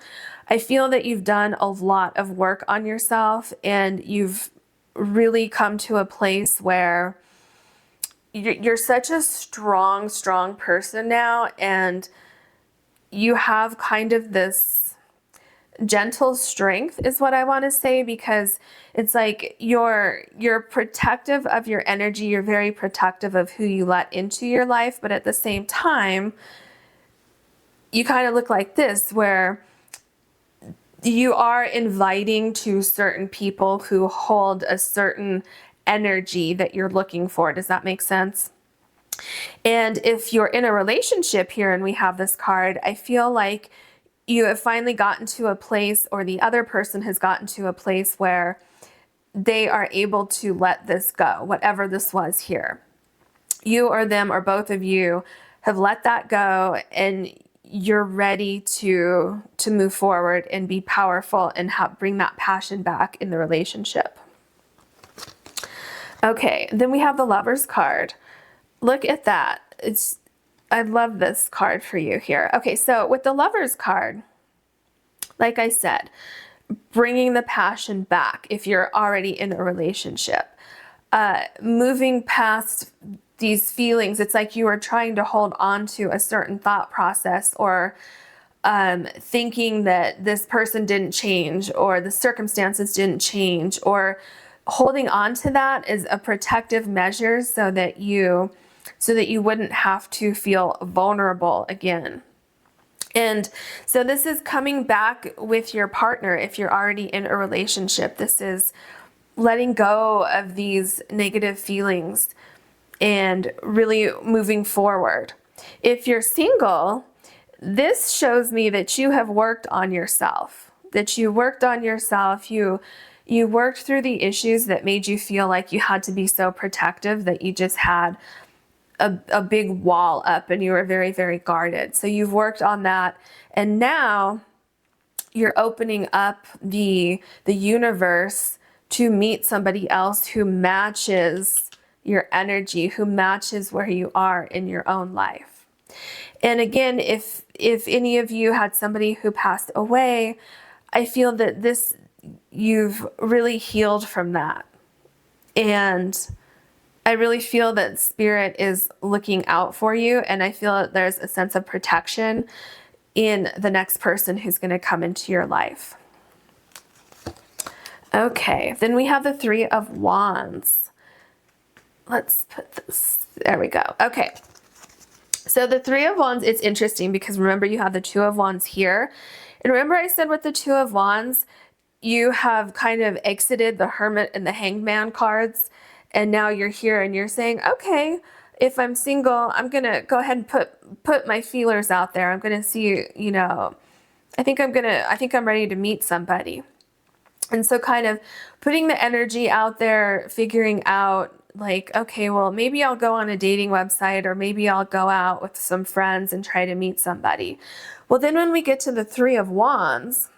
I feel that you've done a lot of work on yourself, and you've really come to a place where you're such a strong person now, and you have kind of this gentle strength is what I want to say, because it's like you're protective of your energy. You're very protective of who you let into your life, but at the same time, you kind of look like this, where you are inviting to certain people who hold a certain energy that you're looking for. Does that make sense? And if you're in a relationship here and we have this card, I feel like you have finally gotten to a place, or the other person has gotten to a place where they are able to let this go, whatever this was here. You or them or both of you have let that go, and you're ready to move forward and be powerful and bring that passion back in the relationship. Okay, then we have the Lover's card. Look at that. I love this card for you here. Okay, so with the Lover's card, like I said, bringing the passion back if you're already in a relationship, moving past these feelings. It's like you are trying to hold on to a certain thought process, or thinking that this person didn't change, or the circumstances didn't change, or holding on to that is a protective measure so that you wouldn't have to feel vulnerable again. And so this is coming back with your partner if you're already in a relationship. This is letting go of these negative feelings and really moving forward. If you're single, this shows me that you have worked on yourself, you worked through the issues that made you feel like you had to be so protective, that you just had a big wall up and you were very, very guarded. So you've worked on that, and now you're opening up the universe to meet somebody else who matches your energy, who matches where you are in your own life. And again, if any of you had somebody who passed away, I feel that you've really healed from that. And I really feel that Spirit is looking out for you, and I feel that there's a sense of protection in the next person who's going to come into your life. Okay, then we have the Three of Wands. Let's put this, there we go. Okay, so the Three of Wands, it's interesting because remember you have the Two of Wands here. And remember I said with the Two of Wands, you have kind of exited the Hermit and the Hangman cards. And now you're here and you're saying, okay, if I'm single, I'm going to go ahead and put my feelers out there. I'm going to see, I think I'm ready to meet somebody. And so kind of putting the energy out there, figuring out like, okay, well, maybe I'll go on a dating website, or maybe I'll go out with some friends and try to meet somebody. Well, then when we get to the Three of Wands,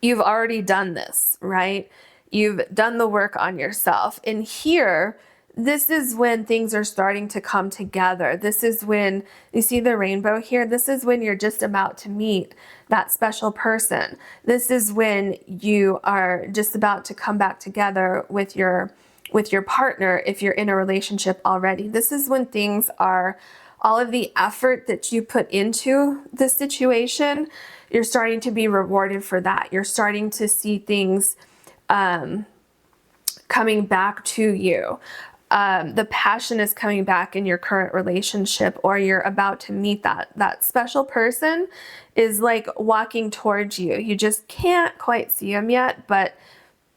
you've already done this, right? You've done the work on yourself. And here, this is when things are starting to come together. This is when you see the rainbow here. This is when you're just about to meet that special person. This is when you are just about to come back together with your partner if you're in a relationship already. This is when things are, all of the effort that you put into the situation, you're starting to be rewarded for that. You're starting to see things coming back to you. The passion is coming back in your current relationship, or you're about to meet that special person is like walking towards you. You just can't quite see them yet, but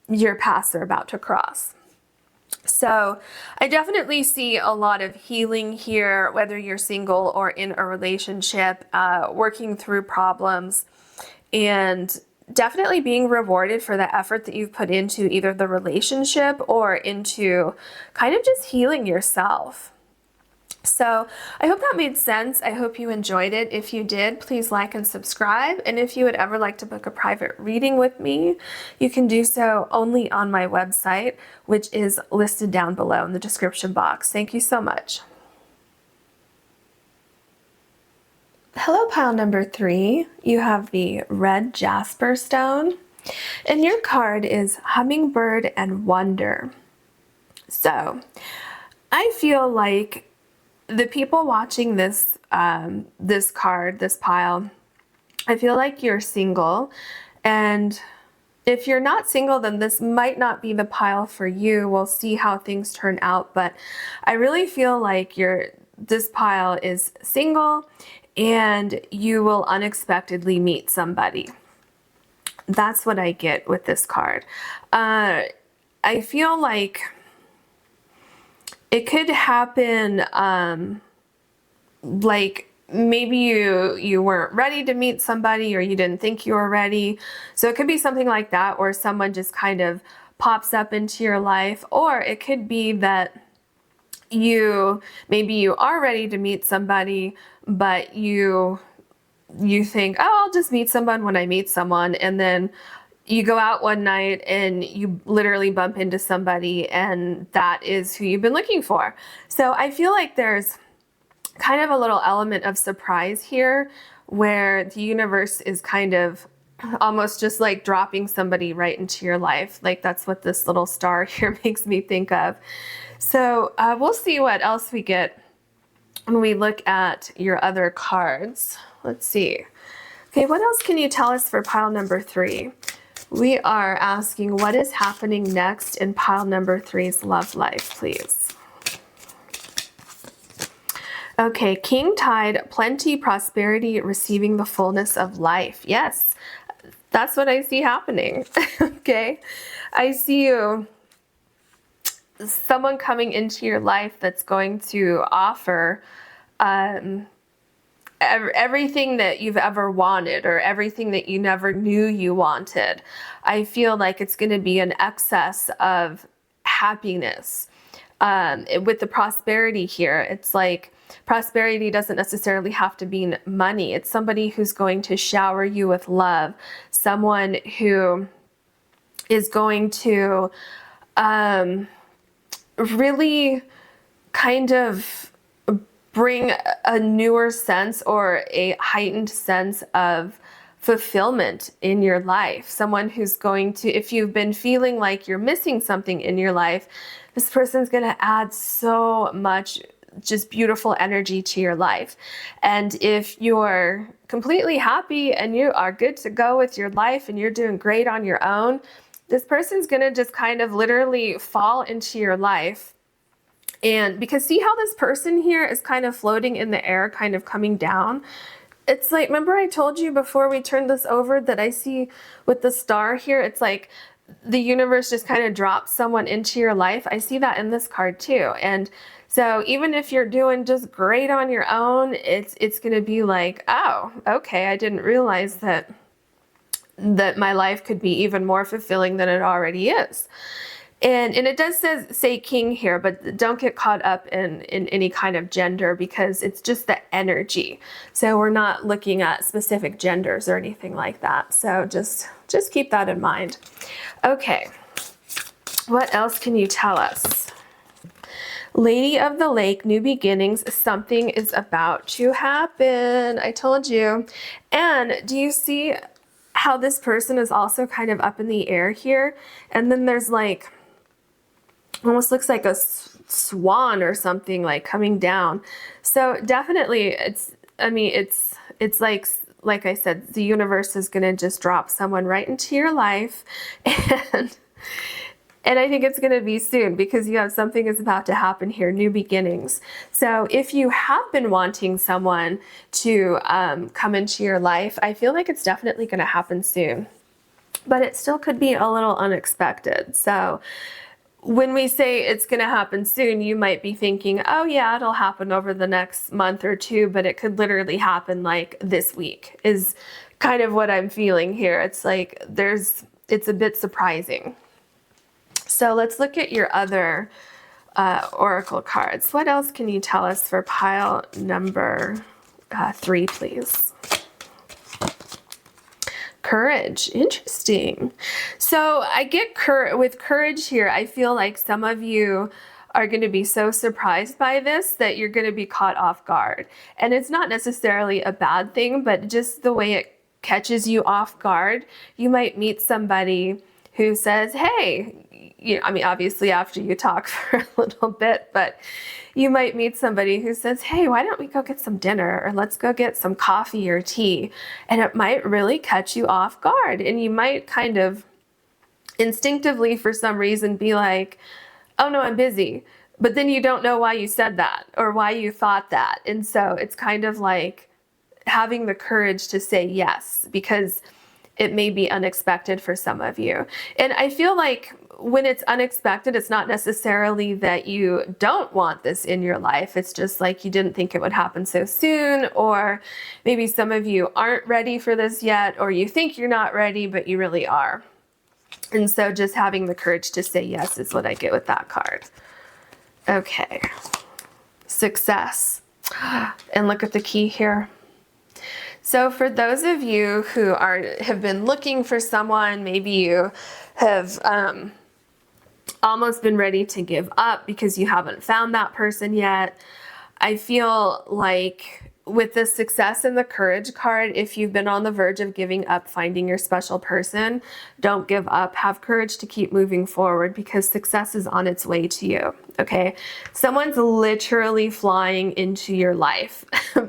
your paths are about to cross. So I definitely see a lot of healing here, whether you're single or in a relationship, working through problems, and definitely being rewarded for the effort that you've put into either the relationship or into kind of just healing yourself. So I hope that made sense. I hope you enjoyed it. If you did, please like and subscribe. And if you would ever like to book a private reading with me, you can do so only on my website, which is listed down below in the description box. Thank you so much. Hello, pile number 3. You have the red Jasper stone, and your card is Hummingbird and Wonder. So I feel like the people watching this this pile, I feel like you're single, and if you're not single, then this might not be the pile for you. We'll see how things turn out, but I really feel like this pile is single, and you will unexpectedly meet somebody. That's what I get with this card. I feel like it could happen, like maybe you weren't ready to meet somebody, or you didn't think you were ready. So it could be something like that, or someone just kind of pops up into your life. Or it could be that maybe you are ready to meet somebody, but you think, oh, I'll just meet someone when I meet someone. And then you go out one night and you literally bump into somebody, and that is who you've been looking for. So I feel like there's kind of a little element of surprise here, where the universe is kind of almost just like dropping somebody right into your life. Like that's what this little star here makes me think of. So we'll see what else we get when we look at your other cards. Let's see. Okay, what else can you tell us for pile number 3? We are asking, what is happening next in pile number 3's love life, please? Okay, King Tide, plenty, prosperity, receiving the fullness of life. Yes, that's what I see happening. Okay, I see someone coming into your life that's going to offer everything that you've ever wanted, or everything that you never knew you wanted. I feel like it's going to be an excess of happiness. With the prosperity here, it's like prosperity doesn't necessarily have to be money. It's somebody who's going to shower you with love, someone who is going to really kind of bring a newer sense, or a heightened sense of fulfillment in your life. Someone who's going to, if you've been feeling like you're missing something in your life, this person's going to add so much just beautiful energy to your life. And if you're completely happy and you are good to go with your life and you're doing great on your own, this person's going to just kind of literally fall into your life. And because see how this person here is kind of floating in the air, kind of coming down? It's like, remember I told you before we turned this over that I see with the star here, it's like the universe just kind of drops someone into your life. I see that in this card too. And so even if you're doing just great on your own, it's going to be like, oh, okay, I didn't realize that my life could be even more fulfilling than it already is. And it does say king here, but don't get caught up in any kind of gender, because it's just the energy. So we're not looking at specific genders or anything like that. So just keep that in mind. Okay, what else can you tell us? Lady of the Lake, new beginnings, something is about to happen. I told you. And do you see how this person is also kind of up in the air here? And then there's like, almost looks like a swan or something like coming down. So definitely it's like I said, the universe is going to just drop someone right into your life. And I think it's going to be soon, because you have something is about to happen here, new beginnings. So if you have been wanting someone to come into your life, I feel like it's definitely going to happen soon. But it still could be a little unexpected. So when we say it's going to happen soon, you might be thinking, oh yeah, it'll happen over the next month or two, but it could literally happen like this week, is kind of what I'm feeling here. It's like it's a bit surprising. So let's look at your other oracle cards. What else can you tell us for pile number 3, please? Courage. Interesting. So I get with courage here, I feel like some of you are going to be so surprised by this that you're going to be caught off guard. And it's not necessarily a bad thing, but just the way it catches you off guard. You might meet somebody who says, hey, obviously after you talk for a little bit, but you might meet somebody who says, hey, why don't we go get some dinner, or let's go get some coffee or tea? And it might really catch you off guard. And you might kind of instinctively, for some reason, be like, oh no, I'm busy. But then you don't know why you said that or why you thought that. And so it's kind of like, having the courage to say yes, because it may be unexpected for some of you. And I feel like when it's unexpected, it's not necessarily that you don't want this in your life. It's just like you didn't think it would happen so soon, or maybe some of you aren't ready for this yet, or you think you're not ready, but you really are. And so just having the courage to say yes is what I get with that card. Okay. Success. And look at the key here. So for those of you who have been looking for someone, maybe you have almost been ready to give up because you haven't found that person yet. I feel like with the success and the courage card, if you've been on the verge of giving up finding your special person, don't give up. Have courage to keep moving forward, because success is on its way to you, okay? Someone's literally flying into your life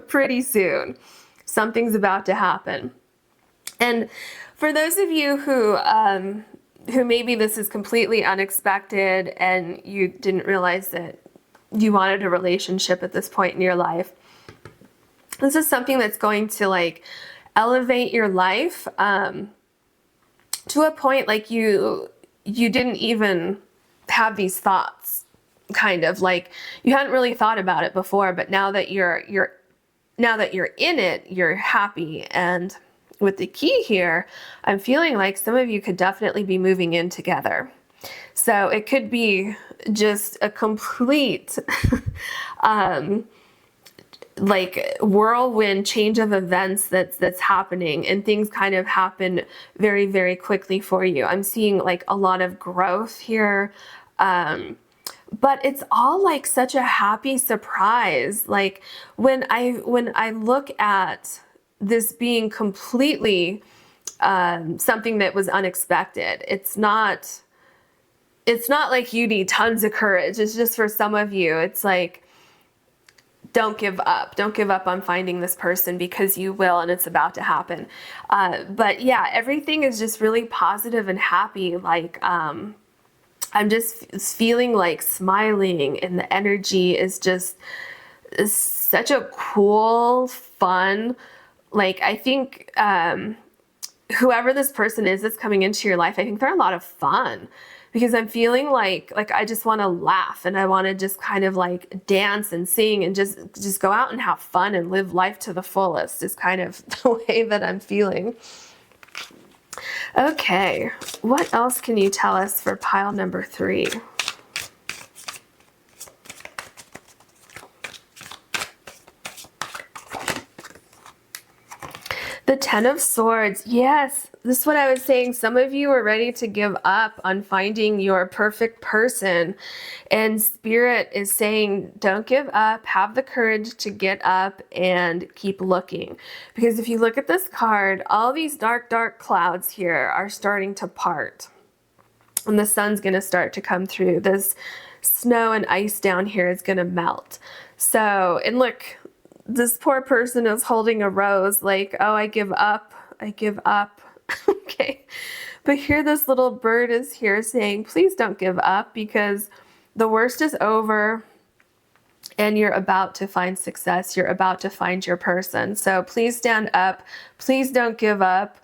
pretty soon. Something's about to happen. And for those of you who maybe this is completely unexpected and you didn't realize that you wanted a relationship at this point in your life, this is something that's going to like elevate your life to a point like you didn't even have these thoughts, kind of like you hadn't really thought about it before, but now that you're in it, you're happy. And with the key here, I'm feeling like some of you could definitely be moving in together. So it could be just a complete like whirlwind change of events that's happening, and things kind of happen very, very quickly for you. I'm seeing like a lot of growth here. But it's all like such a happy surprise. Like when I look at this being completely something that was unexpected, it's not like you need tons of courage. It's just for some of you, it's like, don't give up. Don't give up on finding this person, because you will, and it's about to happen. But yeah, everything is just really positive and happy. Like, I'm just feeling like smiling, and the energy is just such a cool, fun, like, I think whoever this person is that's coming into your life, I think they're a lot of fun, because I'm feeling like I just want to laugh, and I want to just kind of like dance and sing and just go out and have fun and live life to the fullest is kind of the way that I'm feeling. Okay, what else can you tell us for pile number 3? The 10 of Swords. Yes, this is what I was saying. Some of you are ready to give up on finding your perfect person. And Spirit is saying, don't give up. Have the courage to get up and keep looking. Because if you look at this card, all these dark, dark clouds here are starting to part. And the sun's going to start to come through. This snow and ice down here is going to melt. So, and look, this poor person is holding a rose like, oh, I give up. I give up. Okay. But here this little bird is here saying, please don't give up, because the worst is over and you're about to find success. You're about to find your person. So please stand up. Please don't give up.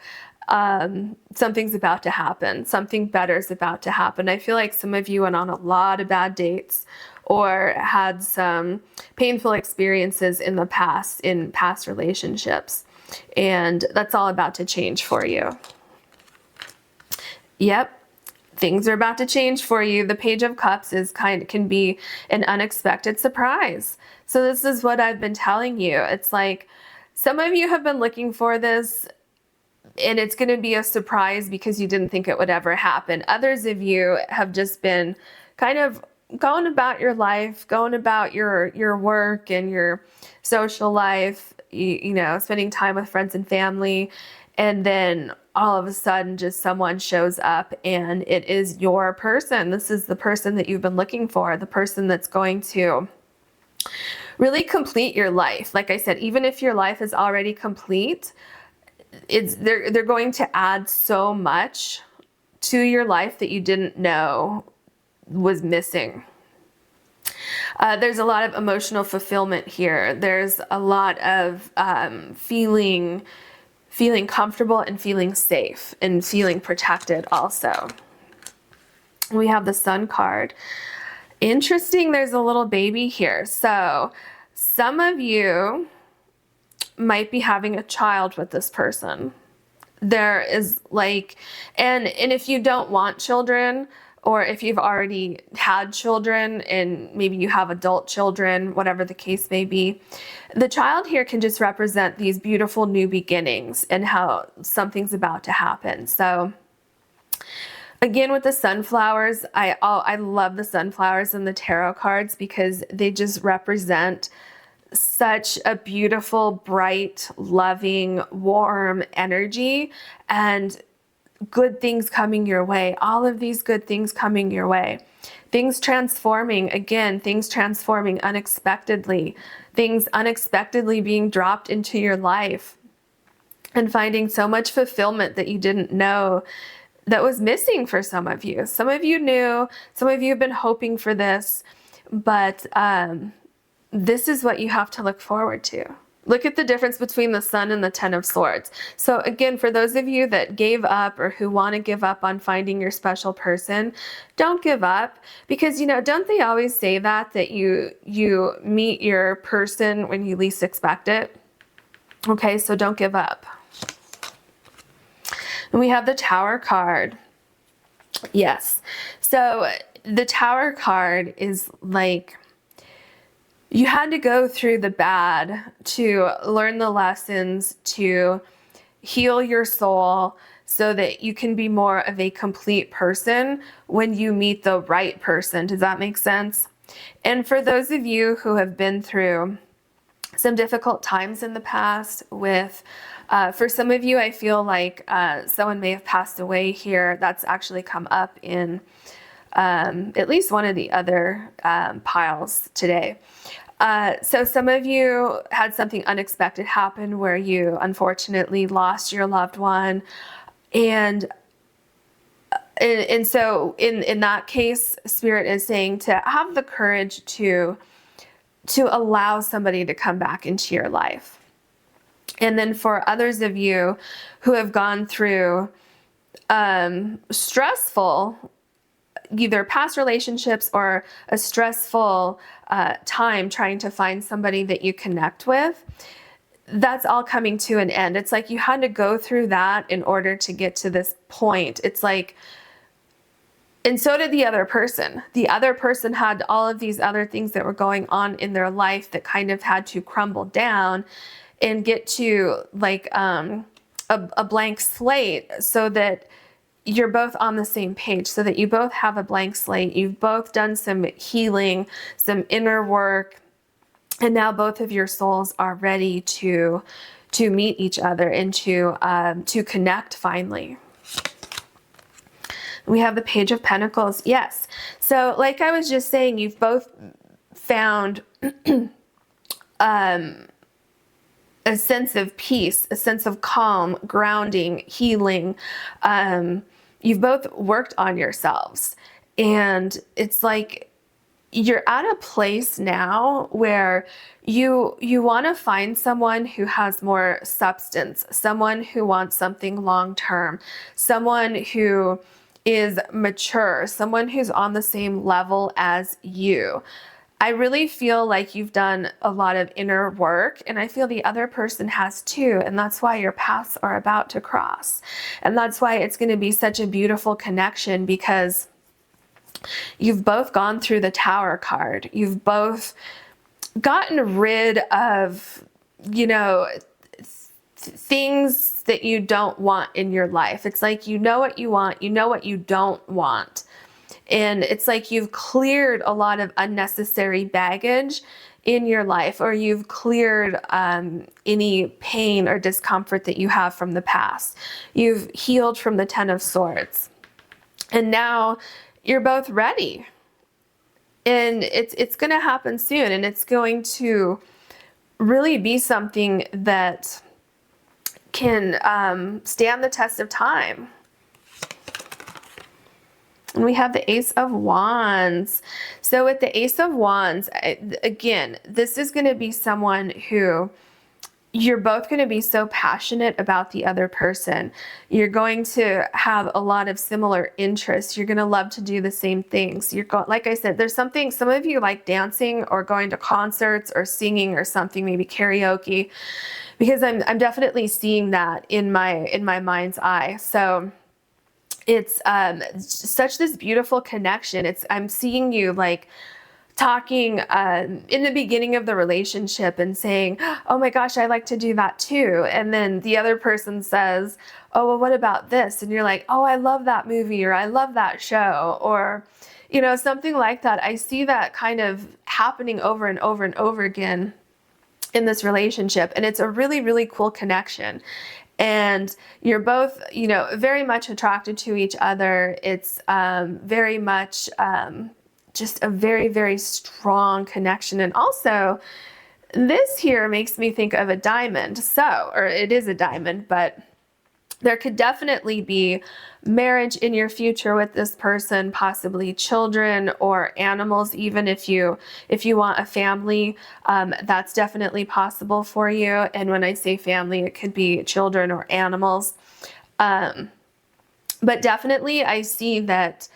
Something's about to happen. Something better is about to happen. I feel like some of you went on a lot of bad dates or had some painful experiences in the past, in past relationships. And that's all about to change for you. Yep. Things are about to change for you. The Page of Cups can be an unexpected surprise. So this is what I've been telling you. It's like some of you have been looking for this, and it's going to be a surprise because you didn't think it would ever happen. Others of you have just been kind of going about your life, going about your work and your social life, you know, spending time with friends and family. And then all of a sudden just someone shows up and it is your person. This is the person that you've been looking for, the person that's going to really complete your life. Like I said, even if your life is already complete, they're going to add so much to your life that you didn't know was missing. There's a lot of emotional fulfillment here. There's a lot of feeling comfortable and feeling safe and feeling protected also. We have the Sun card. Interesting, there's a little baby here. So some of you might be having a child with this person. There is like, and if you don't want children, or if you've already had children and maybe you have adult children, whatever the case may be, the child here can just represent these beautiful new beginnings and how something's about to happen. So again, with the sunflowers, I love the sunflowers in the tarot cards because they just represent such a beautiful, bright, loving, warm energy and good things coming your way. All of these good things coming your way. Things transforming, again, things transforming unexpectedly. Things unexpectedly being dropped into your life and finding so much fulfillment that you didn't know that was missing for some of you. Some of you knew, some of you have been hoping for this, but this is what you have to look forward to. Look at the difference between the Sun and the Ten of Swords. So again, for those of you that gave up or who want to give up on finding your special person, don't give up, because, you know, don't they always say that you meet your person when you least expect it? Okay, so don't give up. And we have the Tower card. Yes. So the Tower card is like, you had to go through the bad to learn the lessons, to heal your soul so that you can be more of a complete person when you meet the right person. Does that make sense? And for those of you who have been through some difficult times in the past with, for some of you, I feel like someone may have passed away here. That's actually come up in at least one of the other piles today. So some of you had something unexpected happen where you unfortunately lost your loved one. And so in that case, Spirit is saying to have the courage to allow somebody to come back into your life. And then for others of you who have gone through stressful, either past relationships or a stressful time trying to find somebody that you connect with, that's all coming to an end. It's like you had to go through that in order to get to this point. It's like, and so did the other person. The other person had all of these other things that were going on in their life that kind of had to crumble down and get to like a blank slate so that you're both on the same page, so that you both have a blank slate. You've both done some healing, some inner work, and now both of your souls are ready to meet each other and to connect finally. We have the Page of Pentacles. Yes. So like I was just saying, you've both found a sense of peace, a sense of calm, grounding, healing. You've both worked on yourselves. And it's like you're at a place now where you want to find someone who has more substance, someone who wants something long-term, someone who is mature, someone who's on the same level as you. I really feel like you've done a lot of inner work, and I feel the other person has too, and that's why your paths are about to cross. And that's why it's going to be such a beautiful connection, because you've both gone through the Tower card. You've both gotten rid of, things that you don't want in your life. It's like you know what you want, you know what you don't want. And it's like you've cleared a lot of unnecessary baggage in your life, or you've cleared any pain or discomfort that you have from the past. You've healed from the Ten of Swords. And now you're both ready. And it's going to happen soon. And it's going to really be something that can stand the test of time. And we have the Ace of Wands. So with the Ace of Wands, again, this is going to be someone who you're both going to be so passionate about the other person. You're going to have a lot of similar interests. You're going to love to do the same things. Like I said, there's something, some of you like dancing or going to concerts or singing or something, maybe karaoke, because I'm definitely seeing that in my mind's eye. So it's such this beautiful connection. I'm seeing you like talking in the beginning of the relationship and saying, oh my gosh, I like to do that too. And then the other person says, oh, well, what about this? And you're like, oh, I love that movie, or I love that show, or, you know, something like that. I see that kind of happening over and over and over again in this relationship. And it's a really, really cool connection. And you're both, you know, very much attracted to each other. It's very much just a very, very strong connection. And also, this here makes me think of a diamond. So, or it is a diamond, but there could definitely be marriage in your future with this person, possibly children or animals. Even if you want a family, that's definitely possible for you. And when I say family, it could be children or animals. But definitely I see that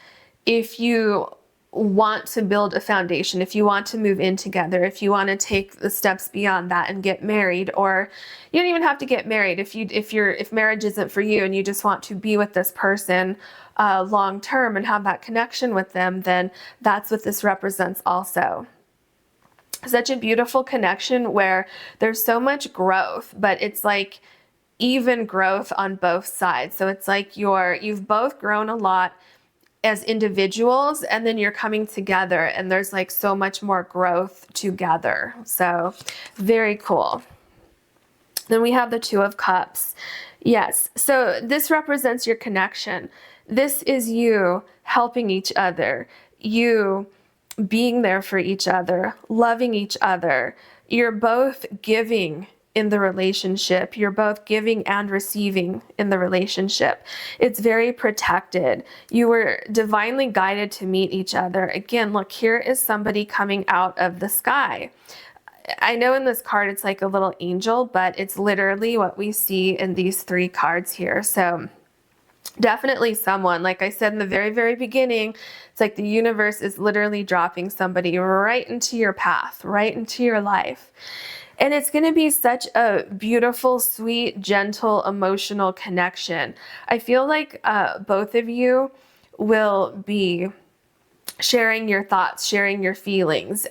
if you want to build a foundation, if you want to move in together, if you want to take the steps beyond that and get married, or you don't even have to get married, if marriage isn't for you and you just want to be with this person long term and have that connection with them, then that's what this represents also. Such a beautiful connection where there's so much growth, but it's like even growth on both sides. So it's like you've both grown a lot as individuals, and then you're coming together and there's like so much more growth together. So very cool. Then we have the Two of Cups. Yes, so this represents your connection. This is you helping each other, you being there for each other, loving each other. You're both giving in the relationship. You're both giving and receiving in the relationship. It's very protected. You were divinely guided to meet each other. Again, look, here is somebody coming out of the sky. I know in this card it's like a little angel, but it's literally what we see in these three cards here. So definitely someone, like I said in the very, very beginning, it's like the universe is literally dropping somebody right into your path, right into your life. And it's going to be such a beautiful, sweet, gentle, emotional connection. I feel like both of you will be sharing your thoughts, sharing your feelings.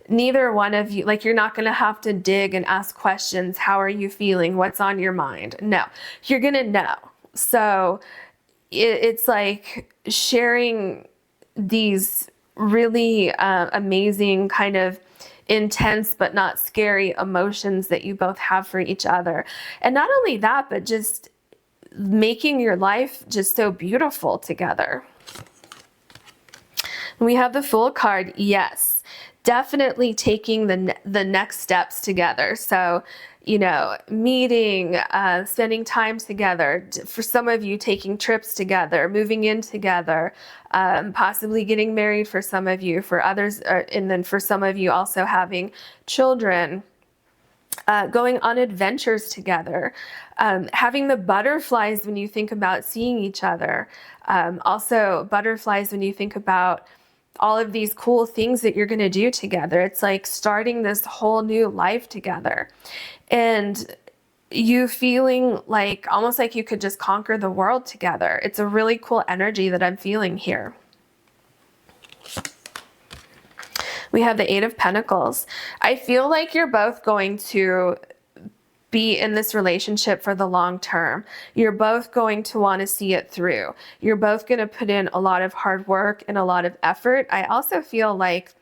Neither one of you, like, you're not going to have to dig and ask questions. How are you feeling? What's on your mind? No, you're going to know. So it's like sharing these really amazing kind of intense but not scary emotions that you both have for each other. And not only that, but just making your life just so beautiful together. We have the Fool card. Yes, definitely taking the next steps together. So, you know, meeting, spending time together. For some of you, taking trips together, moving in together, possibly getting married for some of you, for others, and then for some of you also having children, going on adventures together, having the butterflies when you think about seeing each other. Also butterflies when you think about all of these cool things that you're going to do together. It's like starting this whole new life together. And you feeling like almost like you could just conquer the world together. It's a really cool energy that I'm feeling here. We have the Eight of Pentacles. I feel like you're both going to be in this relationship for the long term. You're both going to want to see it through. You're both going to put in a lot of hard work and a lot of effort. I also feel like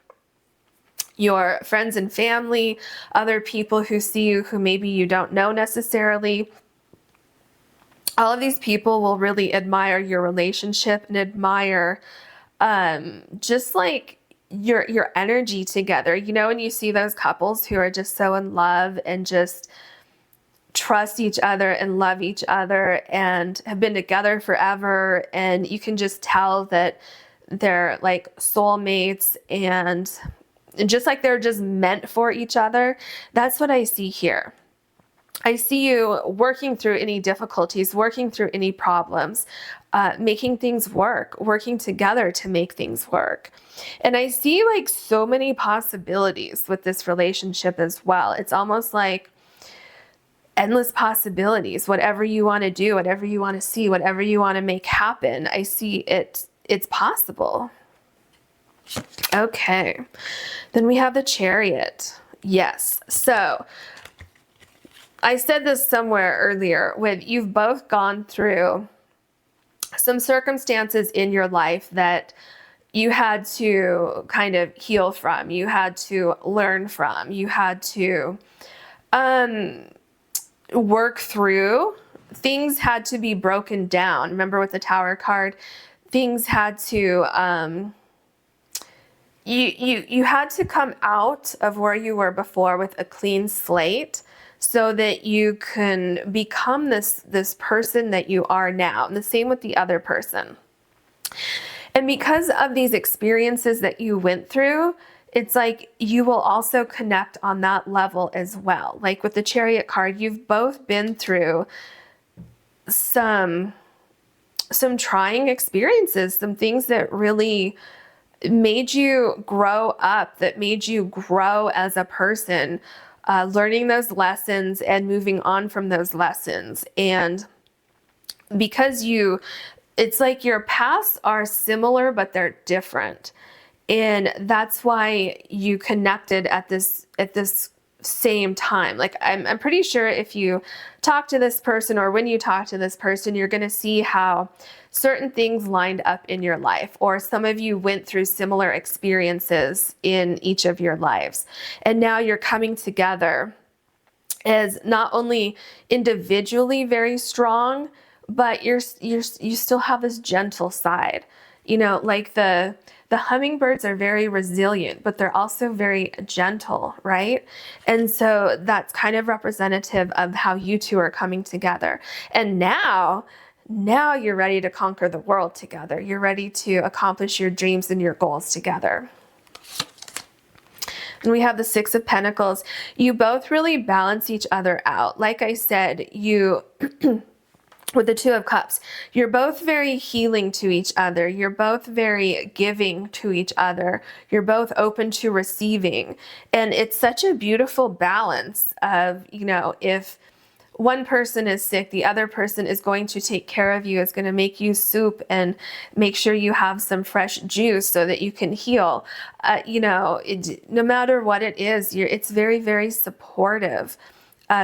your friends and family, other people who see you who maybe you don't know necessarily, all of these people will really admire your relationship and admire just like your energy together. You know, when you see those couples who are just so in love and just trust each other and love each other and have been together forever. And you can just tell that they're like soulmates and just like they're just meant for each other. That's what I see here. I see you working through any difficulties, working through any problems, making things work, working together to make things work. And I see like so many possibilities with this relationship as well. It's almost like endless possibilities. Whatever you want to do, whatever you want to see, whatever you want to make happen, I see it's possible. Okay. Then we have the Chariot. Yes. So I said this somewhere earlier, when you've both gone through some circumstances in your life that you had to kind of heal from, you had to learn from, you had to work through. Things had to be broken down. Remember with the Tower card, things had to you had to come out of where you were before with a clean slate, so that you can become this person that you are now. And the same with the other person. And because of these experiences that you went through, it's like you will also connect on that level as well. Like with the Chariot card, you've both been through some trying experiences, some things that really made you grow up, that made you grow as a person. Learning those lessons and moving on from those lessons. And because it's like your paths are similar, but they're different. And that's why you connected at this same time. Like I'm pretty sure if you talk to this person, or when you talk to this person, you're going to see how certain things lined up in your life, or some of you went through similar experiences in each of your lives. And now you're coming together as not only individually very strong, but you still have this gentle side. You know, like the hummingbirds are very resilient, but they're also very gentle, right? And so that's kind of representative of how you two are coming together. And now you're ready to conquer the world together. You're ready to accomplish your dreams and your goals together. And we have the Six of Pentacles. You both really balance each other out. Like I said, with the Two of Cups, you're both very healing to each other. You're both very giving to each other. You're both open to receiving. And it's such a beautiful balance of, you know, if one person is sick, the other person is going to take care of you, is going to make you soup and make sure you have some fresh juice so that you can heal. You know, no matter what it is, it's very, very supportive.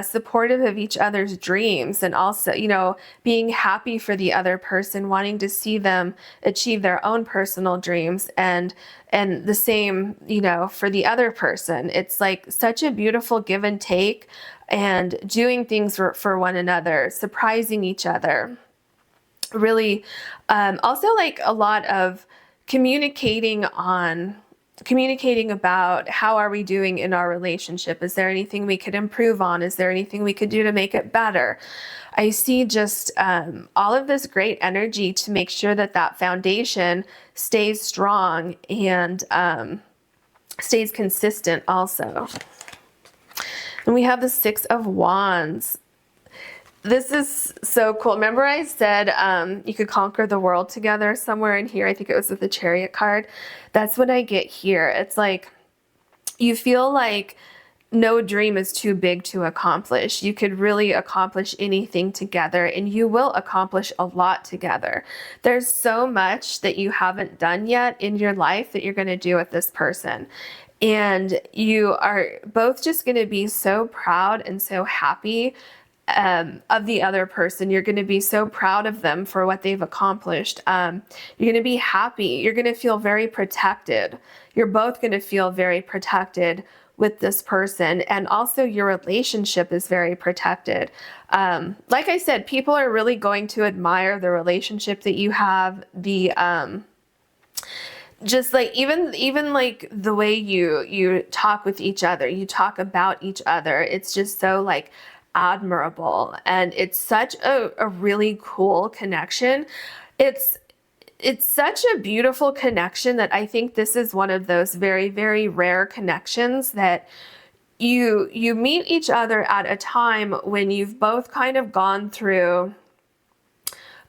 Supportive of each other's dreams, and also, you know, being happy for the other person, wanting to see them achieve their own personal dreams, and the same, you know, for the other person. It's like such a beautiful give and take, and doing things for one another, surprising each other. Really, also like a lot of communicating about how are we doing in our relationship? Is there anything we could improve on? Is there anything we could do to make it better? I see just all of this great energy to make sure that foundation stays strong and stays consistent also. And we have the Six of Wands. This is so cool. Remember I said you could conquer the world together somewhere in here? I think it was with the Chariot card. That's what I get here. It's like you feel like no dream is too big to accomplish. You could really accomplish anything together, and you will accomplish a lot together. There's so much that you haven't done yet in your life that you're going to do with this person. And you are both just going to be so proud and so happy of the other person. You're going to be so proud of them for what they've accomplished. You're going to be happy. You're going to feel very protected. You're both going to feel very protected with this person. And also your relationship is very protected. Like I said, people are really going to admire the relationship that you have. Just like even like the way you talk with each other, you talk about each other. It's just so like admirable. And it's such a really cool connection. It's such a beautiful connection that I think this is one of those very, very rare connections that you meet each other at a time when you've both kind of gone through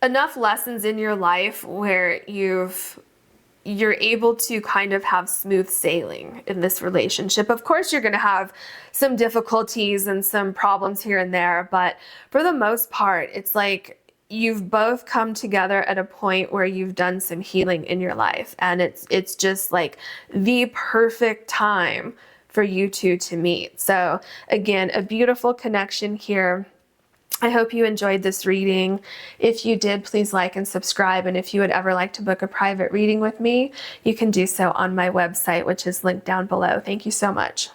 enough lessons in your life where you're able to kind of have smooth sailing in this relationship. Of course, you're going to have some difficulties and some problems here and there, but for the most part, it's like you've both come together at a point where you've done some healing in your life, and it's just like the perfect time for you two to meet. So again, a beautiful connection here. I hope you enjoyed this reading. If you did, please like and subscribe. And if you would ever like to book a private reading with me, you can do so on my website, which is linked down below. Thank you so much.